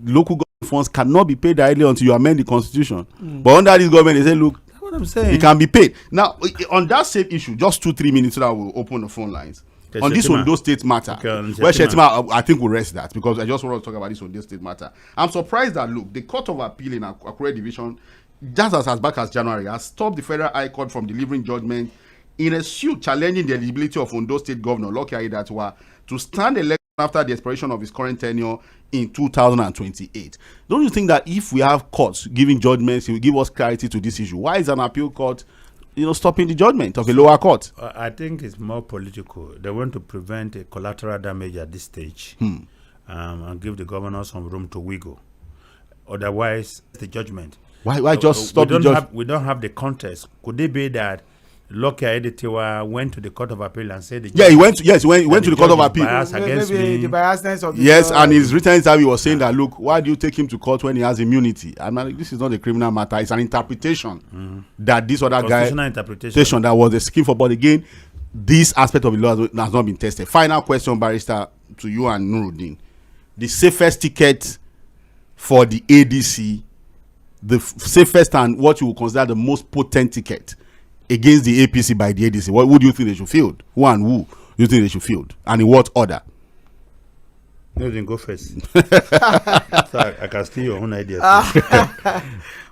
local government funds cannot be paid directly until you amend the constitution. But under this government, they say, look, that's what I'm saying. It can be paid. Now, on that same issue, just 2-3 minutes so that we'll open the phone lines. On this Ondo State matter, where Shetima, I think we'll rest that because I just want to talk about this Ondo State matter. I'm surprised that, look, the Court of Appeal in Akure Division, just as back as January, has stopped the Federal High Court from delivering judgment in a suit challenging the eligibility of Ondo State Governor Lɪᴠᴇ Adegbengro to stand election after the expiration of his current tenure in 2028. Don't you think that if we have courts giving judgments, it will give us clarity to this issue? Why is an appeal court stopping the judgment of a lower court? I think it's more political. They want to prevent a collateral damage at this stage and give the governor some room to wiggle. Otherwise, the judgment. Why just stop the judgment? We don't have the contest. Could it be that Lɪᴠᴇ Adegbengro went to the Court of Appeal and said he went to the Court of Appeal. Maybe the biasness of the yes, and his written interview was saying that, look, why do you take him to court when he has immunity? I'm like, this is not a criminal matter. It's an interpretation that this other guy interpretation that was a scheme for. But again, this aspect of the law has not been tested. Final question, Barrister, to you and Nurudeen. The safest ticket for the ADC, the safest and what you would consider the most potent ticket against the APC by the ADC, what do you think they should field? Who and who do you think they should field? And in what order? No, then go first. So I can steal your own idea.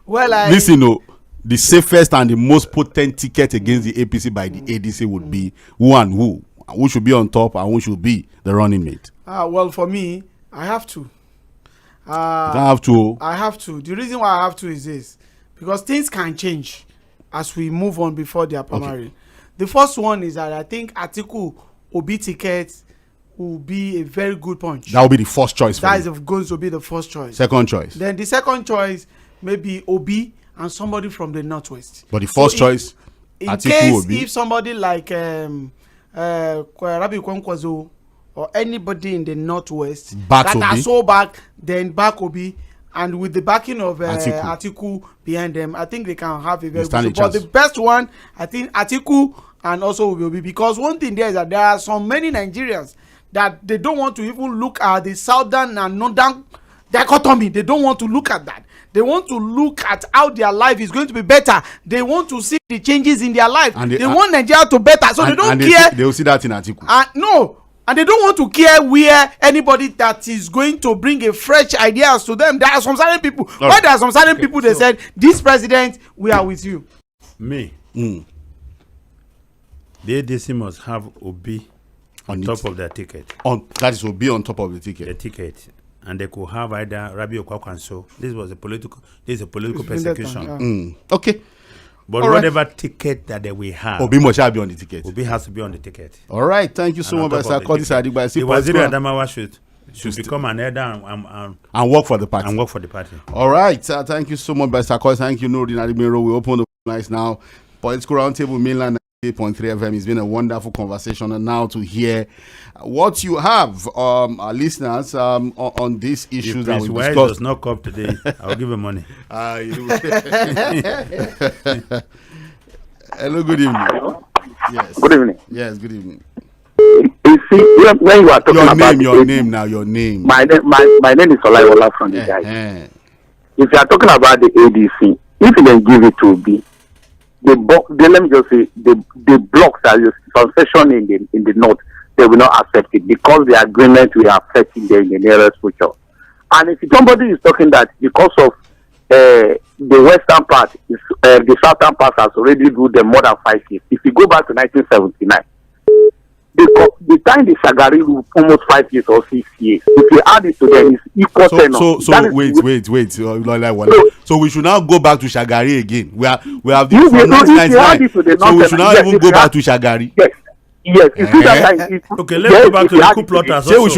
Well, listen, the safest and the most potent ticket against the APC by the ADC would be who and who? Who should be on top and who should be the running mate? Well, for me, I have to. You don't have to. I have to. The reason why I have to is this. Because things can change as we move on before their primary. Okay. The first one is that I think Atiku Obi ticket will be a very good punch. That will be the first choice. That is going to be the first choice. Second choice. Then the second choice may be Obi and somebody from the northwest. But the first choice, in case Obi. If somebody like Rabi Kwankwaso or anybody in the northwest that are so back, then back Obi. And with the backing of Atiku behind them, I think they can have a very good. But the best one, I think Atiku and also will be, because one thing there is that there are so many Nigerians that they don't want to even look at the southern and northern dichotomy. They don't want to look at that. They want to look at how their life is going to be better. They want to see the changes in their life. They want Nigeria to better. So they don't care. They will see that in Atiku. No. And they don't want to care where anybody that is going to bring a fresh ideas to them. There are some certain people. Why there are some certain people they said, this president, we are with you. Me. The ADC must have Obi on top of their ticket. That is Obi on top of the ticket. The ticket. And they could have either Rabi Okwankwaso. This is a political persecution. Okay. But whatever ticket that they will have, Obi must be on the ticket. Obi has to be on the ticket. All right. Thank you so much, Mr. Kurtis Adigba. The Waziri Adamawa should should become an elder and work for the party. All right. Thank you so much, Mr. Kurtis. Thank you, Nurudeen Adegbengro. We open the lines now. Political Roundtable Mainland 8.3 FM. It's been a wonderful conversation, and now to hear what you have, our listeners, on these issues that we discussed. Why does not come today? I'll give him money. Hello, good evening. Hello? Yes. Good evening. Yes, good evening. You see, when you are talking about your name now, your name. My name is Olaiwola from the guy. If you are talking about the ADC, if you can give it to B, let me just say the blocks that is concession in the north, they will not accept it because the agreement will affect them in the nearest future. And if somebody is talking that because of the western part, the southern part has already ruled them more than 5 years. If you go back to 1979, the time the Shagari ruled almost 5 years or 6 years. If you add it to them, it's equal. Wait. So we should now go back to Shagari again. We have this from 1999. So we should now even go back to Shagari. Yes, you see that time. Okay, let's go back to the coup plotters. Say we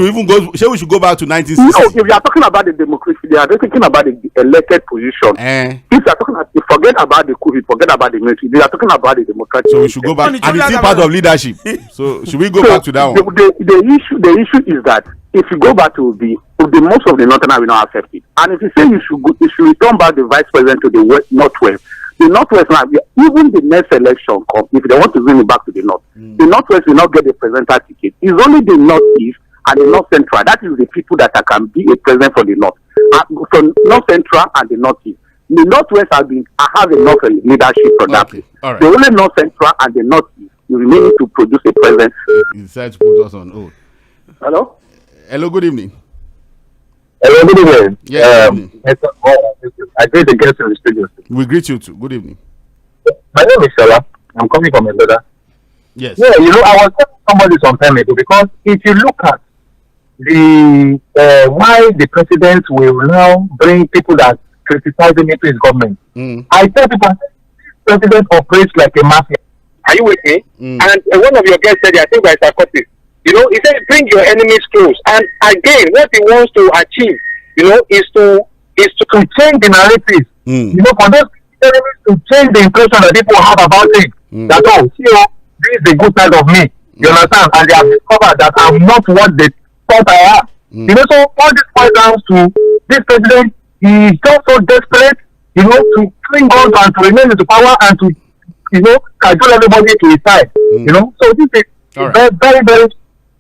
should go back to 1960. No, if you are talking about the democracy, they are talking about the elected position. If you are talking about, forget about the coup, forget about the military. They are talking about the democratic. So we should go back, and it's still part of leadership. So should we go back to that one? The issue is that if you go back to the most of the northern will not accept it, and if you say you should return back the vice president to the northwest. The Northwest now, even the next election comes, if they want to bring it back to the North, the Northwest will not get a presidential ticket. It's only the Northeast and the North Central. That is the people that can be a president for the North. From North Central and the Northeast. The Northwest have enough leadership for that. Right. The only North Central and the Northeast will remain to produce a president. You decided to put us on hold. Hello? Hello, good evening. Hello, good evening. Yeah, I greet the guests in the studio. We greet you too. Good evening. My name is Shola. I'm coming from Canada. Yes. Yeah, I was telling somebody some time ago because if you look at the why the president will now bring people that criticize him into his government, I tell people this president operates like a mafia. Are you with me? And one of your guests said, I think by Kurtis, he said, bring your enemies close. And again, what he wants to achieve, is to change the narrative. For those enemies to change the impression that people have about him. That, this is the good side of me. You understand? And they have discovered that I'm not what they thought I am. So all this boils down to this president, he is just so desperate, to cling on and to remain in the power and to, cajole everybody to his side. So this is very, very, very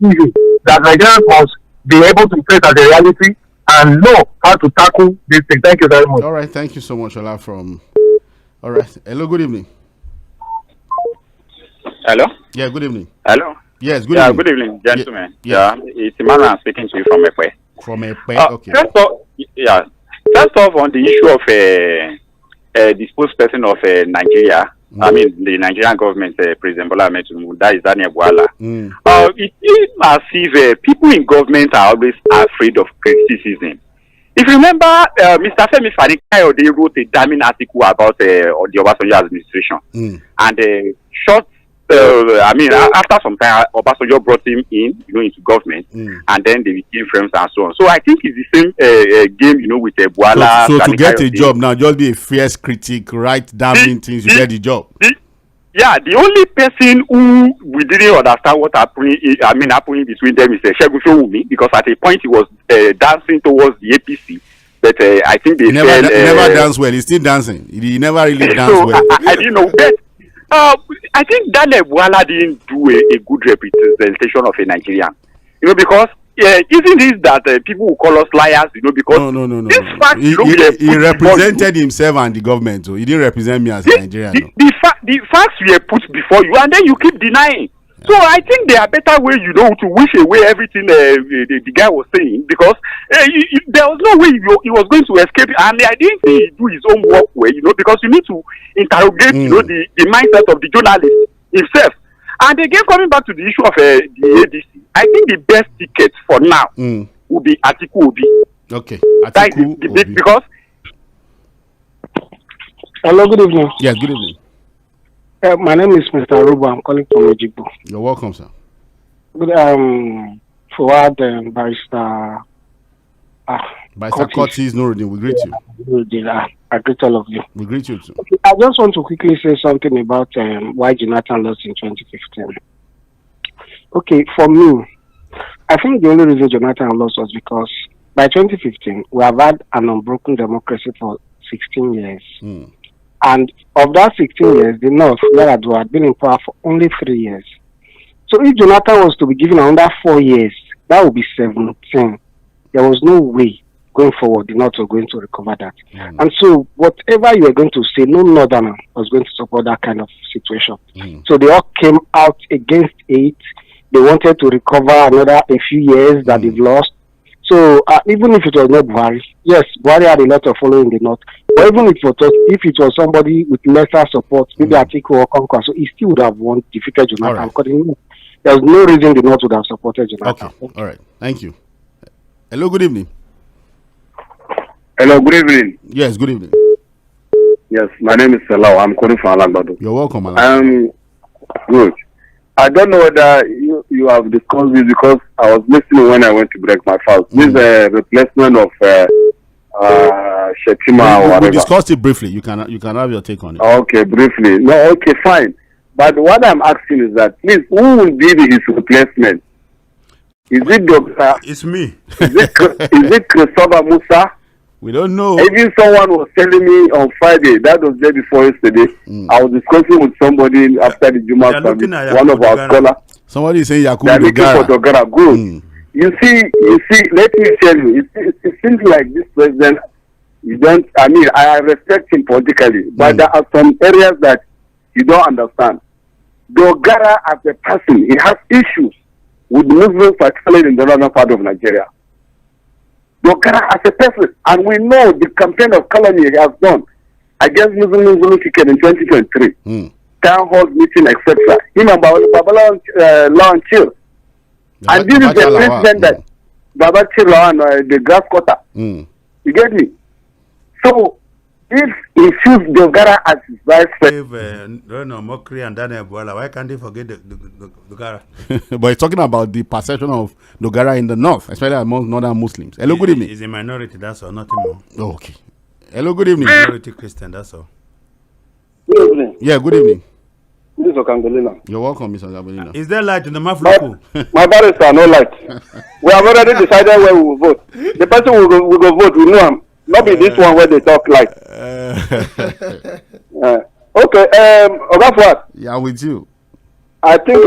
easy that Nigerians must be able to face as a reality and know how to tackle this thing. Thank you very much. All right, thank you so much, Ola. All right, hello, good evening. Hello. Yeah, good evening. Hello. Yes, good evening. Good evening, gentlemen. It's Emmanuel speaking to you from Ekwe. From Ekwe, okay. First off, on the issue of a disposed person of Nigeria. I mean, the Nigerian government, President Bola Ahmed Tinubu, that is Daniel Bwala. It is as if people in government are always afraid of criticism. If you remember, Mr. Femi Fani-Kayode wrote a damning article about the Obasanjo administration. And after some time, Obasanjo brought him in, into government, and then they became friends and so on. So I think it's the same game, with Bwala. So to get a job now, just be a fierce critic, write damning things, you get the job. The only person who we didn't understand what happening between them is Segun, because at a point he was dancing towards the APC. But I think they never danced well. He's still dancing. He never really danced well. I didn't know that. I think Daniel Bwala didn't do a good representation of a Nigerian. Because isn't this that people will call us liars? Because no. This fact, he represented himself and the government. So he didn't represent me as a Nigerian. The facts were put before you, and then you keep denying. So I think there are better ways, to wish away everything the guy was saying, because there was no way he was going to escape, and I didn't think he do his own work well, because you need to interrogate, the mindset of the journalist himself. And again, coming back to the issue of the ADC, I think the best ticket for now would be Atiku Obi. Okay, Atiku Obi. Because. Hello, good evening. Yes, good evening. My name is Mr. Rubo. I'm calling from Ojigbo. You're welcome, sir. Good. Fuhad and Barrister Kurtis, Nurudeen, we greet you. I greet all of you. We greet you too. Okay, I just want to quickly say something about why Jonathan lost in 2015. Okay, for me, I think the only reason Jonathan lost was because by 2015, we have had an unbroken democracy for 16 years. And of that 16 years, the North, Yar'Adua, had been in power for only 3 years. So if Jonathan was to be given another 4 years, that would be 17. There was no way going forward the North were going to recover that. And so whatever you were going to say, no Northerner was going to support that kind of situation. So they all came out against it. They wanted to recover a few years that they've lost. So even if it was not Buhari, yes, Buhari had a lot of following in the North. But even if it was somebody with lesser support, maybe Atiku or Conquer, so he still would have won, defeated Jonathan. Accordingly, there's no reason the North would have supported Jonathan. Okay, all right. Thank you. Hello, good evening. Hello, good evening. Yes, good evening. Yes, my name is Salah. I'm calling from Alagbado. You're welcome, Alagbado. Good. I don't know whether you have discussed this because I was listening when I went to break my fast. This is a replacement of Shetima or whatever. We discussed it briefly. You can have your take on it. Okay, briefly. No, okay, fine. But what I'm asking is that, please, who will be his replacement? Is it Dr. It's me. Is it Christopher Musa? We don't know. Even someone was telling me on Friday, that was day before yesterday, I was discussing with somebody after the Juma service, one of our scholars. Somebody is saying Yakubu Dogara. Good. You see, let me tell you, it seems like this president, I respect him politically, but there are some areas that you don't understand. Dogara as a person, he has issues with Muslims, particularly in the northern part of Nigeria. Dogara as a person, and we know the campaign of calumny he has done against Muslim ticket in 2023, town hall meeting, etc. Him and Babala Lawan. And this is the president that Baba Lawan, the grass cutter. You get me? So if he choose Dogara as his vice president, Mokri and Daniel Buala, why can't they forget the Dogara? But he's talking about the perception of Dogara in the north, especially among northern Muslims. Hello, good evening. He's a minority, that's all, nothing more. Oh, okay. Hello, good evening. Minority Christian, that's all. Good evening. Yeah, good evening. This is Okangolina. You're welcome, Mr. Gabelina. Is there light in the Mafluku? My barrister, no light. We have already decided where we will vote. The person we go vote, we know him. Not be this one where they talk like. Okay, Oga Fuad. Yeah, with you. I think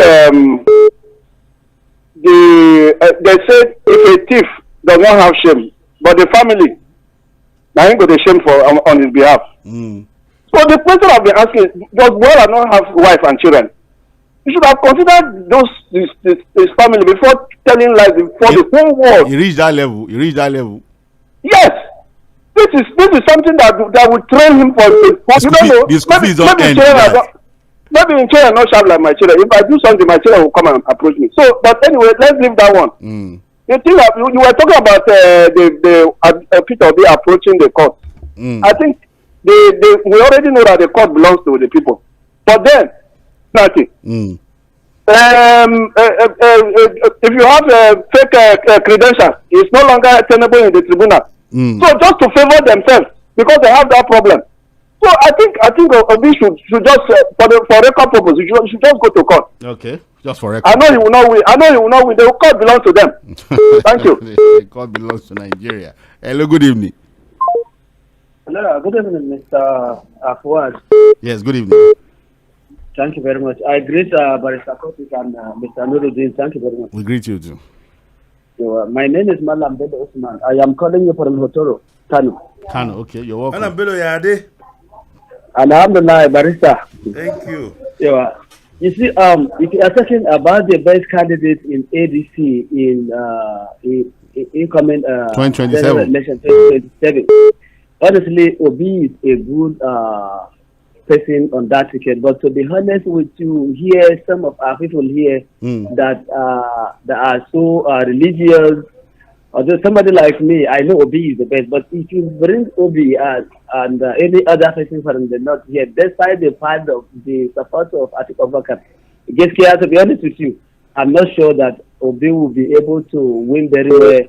they said if a thief does not have shame, but the family, now he got the shame on his behalf. So the question I've been asking, does Buhari not have wife and children? You should have considered his family before telling lies before the whole world. You reach that level. Yes. This is something that would train him for. You don't know. Maybe in China not sharp like my children. If I do something, my children will come and approach me. So, but anyway, let's leave that one. You think you were talking about the Peter Obi approaching the court. I think we already know that the court belongs to the people. But then, nothing. If you have fake credentials, it's no longer tenable in the tribunal. So just to favor themselves because they have that problem. So I think Obi should just for record purpose, you should just go to court. Okay, just for record. I know he will not win. The court belongs to them. Thank you. The court belongs to Nigeria. Hello, good evening. Hello, good evening, Mr. Fuad. Yes, good evening. Thank you very much. I greet Barrister Kurtis and Mr. Nurudeen. Thank you very much. We greet you too. So, my name is Malam Bello Osman. I am calling you from Hotoro, Kano. Kano, okay, you're welcome. Malam Bello Yade. Alhamdulillah, Barrister. Thank you. You see, if you are talking about the best candidate in ADC in incoming 2027 election 2027, honestly, Obi is a good person on that ticket. But to be honest with you, here some of our people here that are so religious. Although somebody like me, I know Obi is the best. But if you bring Obi and any other person from the north here, despite the fact of the support of Atiku Abubakar, to be honest with you, I'm not sure that Obi will be able to win very well,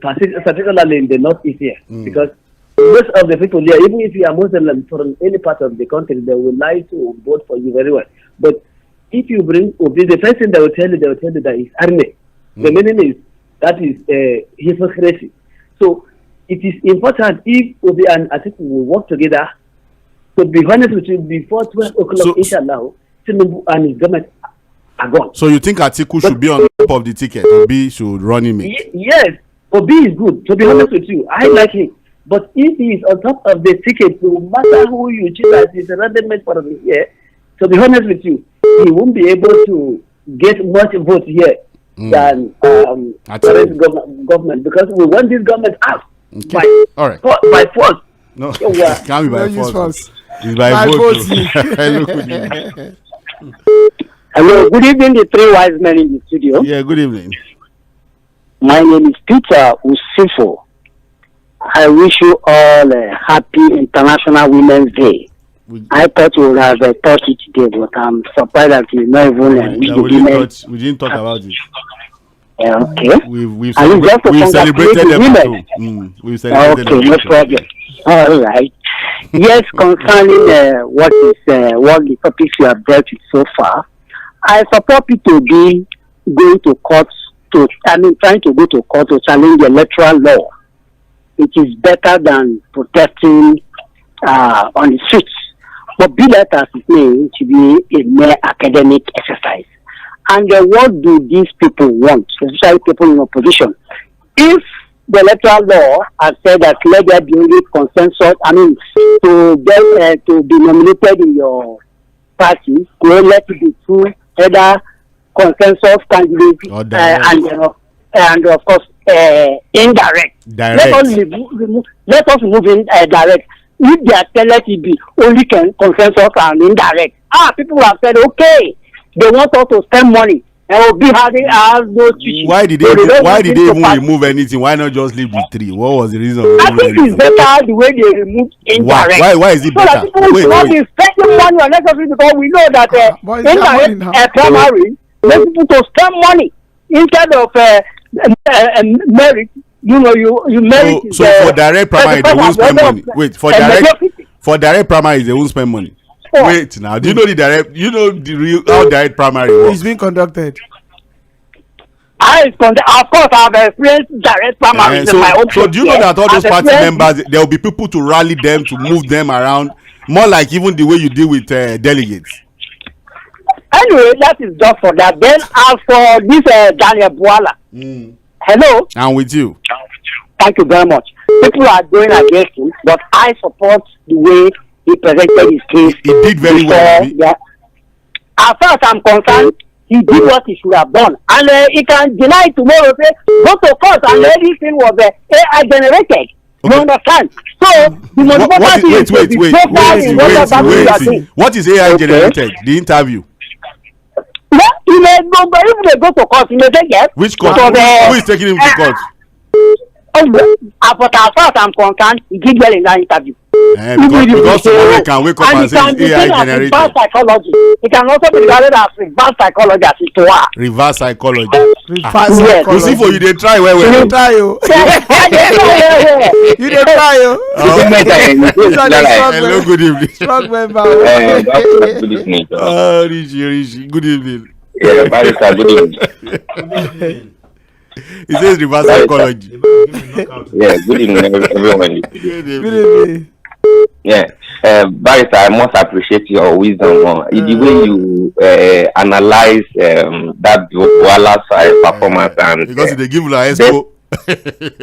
particularly in the northeast here, because most of the people there, even if you are Muslim from any part of the country, they will like to vote for you very well. But if you bring Obi, the first thing they will tell you that is army. The meaning is that is hypocrisy. So it is important if Obi and Atiku will work together. To be honest with you, before 12 o'clock, inshallah, Tinubu and his government are gone. So you think Atiku should be on top of the ticket? Obi should run him? Yes, Obi is good. To be honest with you, I like him. But if he is on top of the ticket, no matter who you choose as his running mate for the year, to be honest with you, he won't be able to get much vote here than current government, because we want this government out by force. No, it can't be by force. It's by vote. Hello, good evening, the three wise men in the studio. Yeah, good evening. My name is Peter Usifo. I wish you all a happy International Women's Day. I thought we would have touched it today, but I'm surprised that you not even we didn't talk about it. Okay. We've celebrated them too. We've celebrated them. Okay, no problem. All right. Yes, concerning what the topics you have dealt with so far, I support people to be going to court trying to go to court to challenge the electoral law. It is better than protesting on the streets. But be that as it may, to be a mere academic exercise. And what do these people want, especially people in opposition? If the electoral law has said that let there be only consensus, to be nominated in your party, let it be through either consensus candidates and of course indirect. Let us remove in direct. If they are telling it be only consensus and indirect, people have said okay, they want us to spend money. Why did they even remove anything? Why not just leave the three? What was the reason? I think it's better the way they remove indirect. Why is it better? So that people will not be spending money unnecessarily, because we know that indirect primary makes people to spend money instead of merit. You know, you merit. So for direct primary, they won't spend money. Wait, for direct primary, they won't spend money. Wait now, do you know the real how direct primary works? It's being conducted. Of course, I've experienced direct primary in my own. So do you know that all those party members, there will be people to rally them, to move them around, more like even the way you deal with delegates? Anyway, that is just for that. Then as for this Daniel Bwala, hello. I'm with you. Thank you very much. People are going against him, but I support the way he presented his case. He did very well. As far as I'm concerned, he did what he should have done. And he can deny tomorrow, say, go to court and everything was AI generated. Okay. You understand? So, the most important thing is wait. What is AI generated? The interview. Well, he may go, but if they go to court, he may say yes. Which court? Who is taking him to court? But as far as I'm concerned, he did well in that interview. Because tomorrow he can wake up and say it's AI generated. Reverse psychology. It can also be regarded as reverse psychology, as it were. Reverse psychology. You see, for you they try well. You dey try you. You dey try you. Hello, good evening. Strong member. Good evening. Rishi, good evening. Yeah, Barrister, good evening. He says reverse psychology. Yeah, good evening, everyone. Good evening. Yeah, Barrister, I must appreciate your wisdom the way you analyze that Bwala performance and because they give like expo.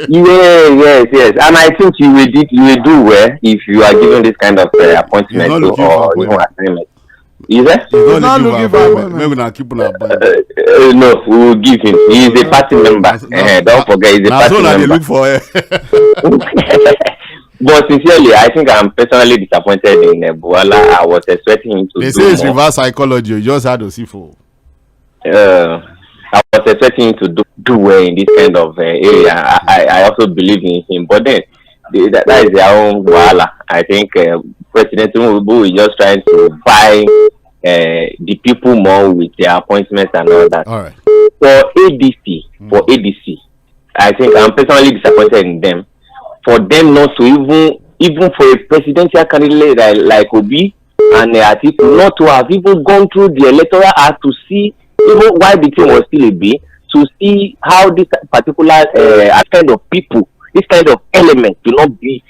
Yes, and I think you will do well if you are given this kind of appointment or assignment. Is that? He's not looking for maybe not keep on no, we will give him. He is a party member. Don't forget, he's a party member. Look for But sincerely, I think I'm personally disappointed in Bwala. I was expecting him to. They say it's reverse psychology. You just had to see for. I was expecting him to do well in this kind of area. I also believe in him, but then that is their own Bwala. I think President Tinubu is just trying to buy the people more with their appointments and all that. All right. for ADC, I think I'm personally disappointed in them. For them not to even for a presidential candidate like Obi and Atiku not to have even gone through the electoral act to see even why the thing was still a B, to see how this particular kind of people, this kind of element cannot be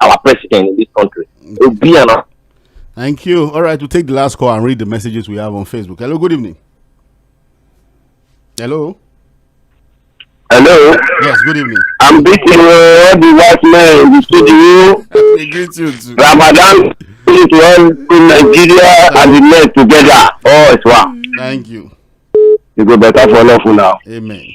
our president in this country. It will be enough. Thank you. All right, we'll take the last call and read the messages we have on Facebook. Hello, good evening. Hello. Hello. Yes, good evening. I'm beating all the white men in the studio. I greet you too. Ramadan to all in Nigeria and the men together. Oh, it's one. Thank you. You go better for love now. Amen.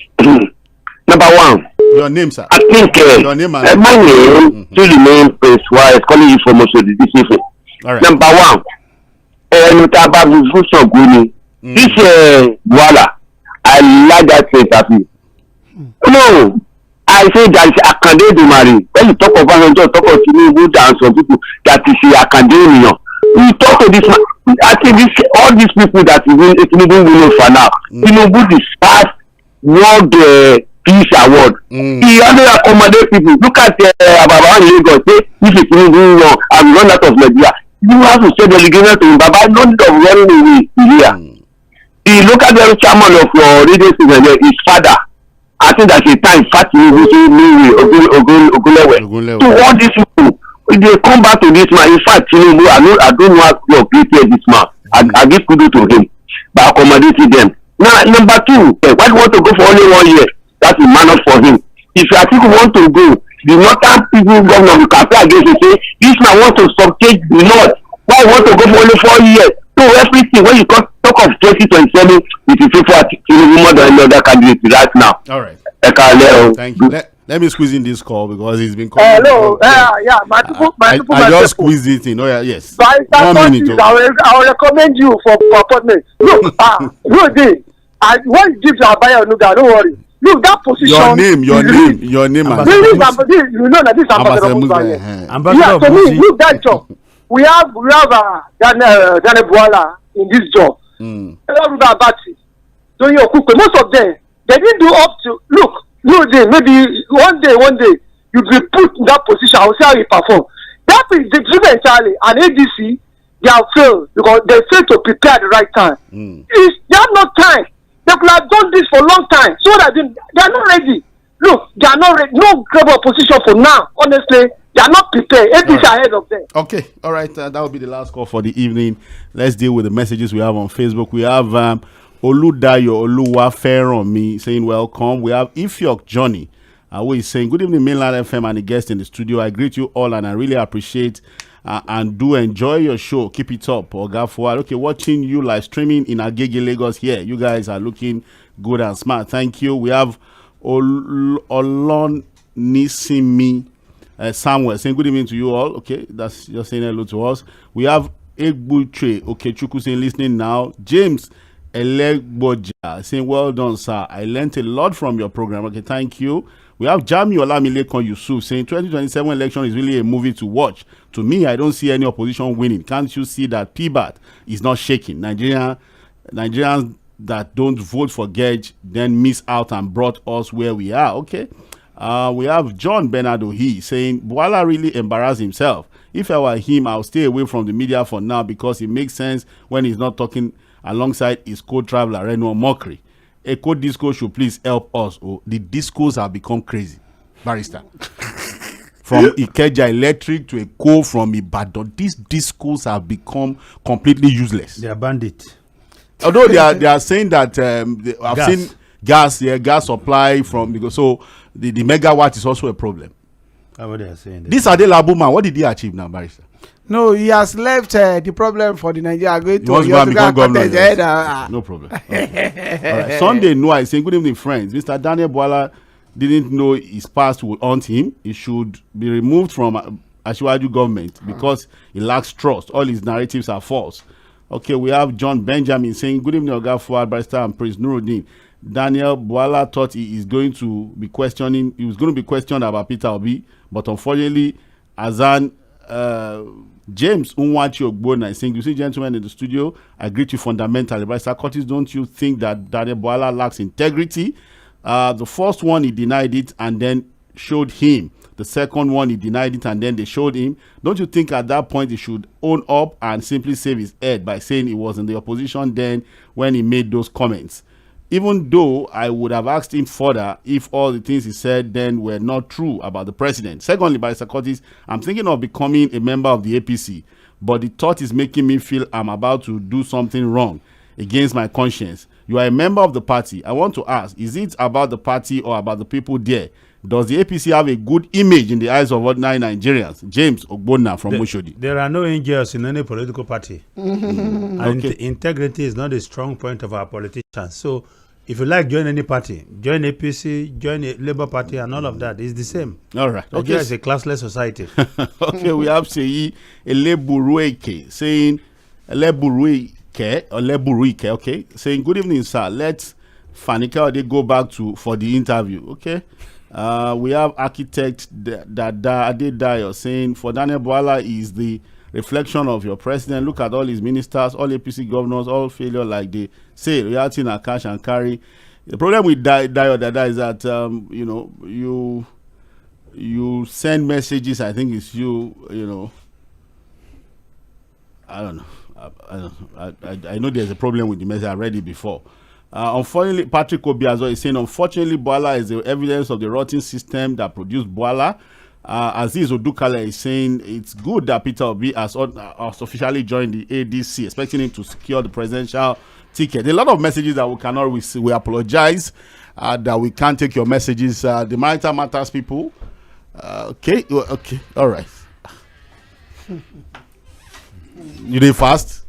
Number one. Your name, sir. I think your name, my name still remains Prince Wise calling you for most of this evening. All right. Number one. This voila. I like that face of you. No, I say that is Akande Dumari. When you talk of Obasanjo, talk of Tinubu and some people that is Akande. You talk to this man. I think all these people that Tinubu will know for now. Tinubu is past World Peace Award. He only accommodate people. Look at Baba in Lagos. Say if it's Tinubu and run out of Nigeria, you have to say delegation to him. Baba not of running away here. The local government chairman of your radio station, his father. I think that's a time fat Ogunlewe. So all these people, they come back to this man. In fact, I don't know how to create this man. I give kudos to him by accommodating them. Now, number two, why do you want to go for only 1 year? That's a manner for him. If you think want to go, the northern people governor will campaign against you say this man wants to subject the north. Why you want to go for only 4 years? So everything when you talk of 2027, it is people at more than any other candidate right now. All right. Thank you. Let me squeeze in this call because he's been calling. Hello. Yeah. I just squeezed it in. Oh yeah, yes. By 1 minute. I will recommend you for appointment. Look, what gives our buyer Nuga? Don't worry. Look, that position. Your name. You know that this ambassador. Yeah, to me, look that job. We have Daniel Bwala in this job. So most of them they didn't do up to look. Maybe one day you be put in that position. I will see how you perform. That is the driven entirely. And ADC they have failed because they failed to prepare at the right time. They have no time. They could have done this for a long time. So that they are not ready. Look, they are not ready. No global position for now. Honestly. They are not prepared. ADC ahead of them. Okay, all right. That will be the last call for the evening. Let's deal with the messages we have on Facebook. We have Oludayo Oluwafẹ́rànmi saying welcome. We have Ifyok Johnny who is saying good evening, Mainland FM and the guest in the studio. I greet you all and I really appreciate and do enjoy your show. Keep it up, Oga Fuhad. Okay, watching you live streaming in Agege, Lagos here. You guys are looking good and smart. Thank you. We have Olon Nisimi. Samuel saying good evening to you all. Okay, that's just saying hello to us. We have Egbutre Okechukwu saying listening now. James Elegboja saying well done, sir. I learned a lot from your program. Okay, thank you. We have Jami Olamilekon Yusuf saying 2027 election is really a movie to watch. To me, I don't see any opposition winning. Can't you see that PBAT is not shaking? Nigerians that don't vote for Gej then miss out and brought us where we are. Okay. We have John Bernardo saying Bwala really embarrassed himself. If I were him, I'll stay away from the media for now because it makes sense when he's not talking alongside his co-traveler Reno Mokri. A co-disco should please help us. Oh, the discos have become crazy, barrister. From Ikeja Electric to a co from Ibadan, these discos have become completely useless. They are bandits. Although they are saying that I've seen gas supply from because so the megawatt is also a problem. What they are saying. This Ade Labuman, what did he achieve now, barrister? No, he has left the problem for the Nigeria. No problem. Okay. All right. Sunday Noah is saying good evening, friends. Mr. Daniel Bwala didn't know his past would haunt him. He should be removed from Asiwaju government because he lacks trust. All his narratives are false. Okay, we have John Benjamin saying good evening, Oga Fuhad, barrister and Prince Nurudeen. Daniel Bwala thought he was going to be questioned about Peter Obi, but unfortunately, Azan James Unwachi Ogbonna is saying, you see, gentlemen in the studio, I greet you fundamentally. But Sir Kurtis, don't you think that Daniel Bwala lacks integrity? The first one, he denied it and then showed him. The second one, he denied it and then they showed him. Don't you think at that point he should own up and simply save his head by saying he was in the opposition then when he made those comments? Even though I would have asked him further if all the things he said then were not true about the president. Secondly, by Sir Kurtis, I'm thinking of becoming a member of the APC, but the thought is making me feel I'm about to do something wrong against my conscience. You are a member of the party. I want to ask, is it about the party or about the people there? Does the APC have a good image in the eyes of ordinary Nigerians? James Ogbonna from Oshodi. There are no angels in any political party. And integrity is not a strong point of our politicians. So if you like, join any party. Join APC, join a Labour Party, and all of that. It's the same. All right. Nigeria is a classless society. Okay, we have Seyi Eleburuike saying, okay, saying, good evening, sir. Let Fanika Ode go back for the interview. Okay. We have architect Dada Adedayo saying, for Daniel Bwala is the reflection of your president. Look at all his ministers, all APC governors, all failure like they say. Reality na cash and carry. The problem with Dayo Dada is that you send messages. I think it's I don't know. I know there's a problem with the message. I read it before. Unfortunately, Patrick Obiazo is saying, unfortunately, Bwala is the evidence of the rotten system that produced Bwala. Aziz Odukale is saying it's good that Peter Obi has officially joined the ADC, expecting him to secure the presidential ticket. A lot of messages that we cannot receive. We apologize that we can't take your messages. The Maritime Matters people. Okay, all right. You did fast?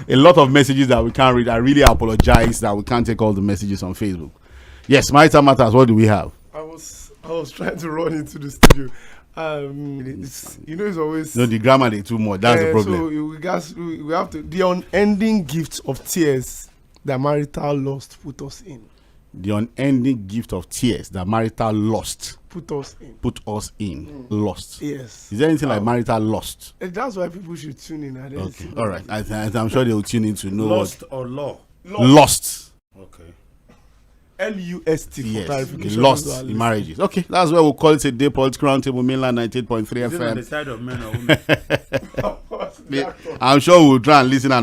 A lot of messages that we can't read. I really apologize that we can't take all the messages on Facebook. Yes, Maritime Matters, what do we have? I was trying to run into the studio. It's always... No, the grammar they too much. That's the problem. So we have to... The unending gift of tears that marital lost put us in. The unending gift of tears that marital lost put us in. Lost. Yes. Is there anything like marital lost? That's why people should tune in. Okay, all right. I'm sure they will tune in to know lost or law? Lost. Okay. LUST for clarification. Lost in marriages. Okay, that's where we'll call it a day. Political Roundtable, mainland 98.3 FM. Is it on the side of men or women? I'm sure we'll try and listen and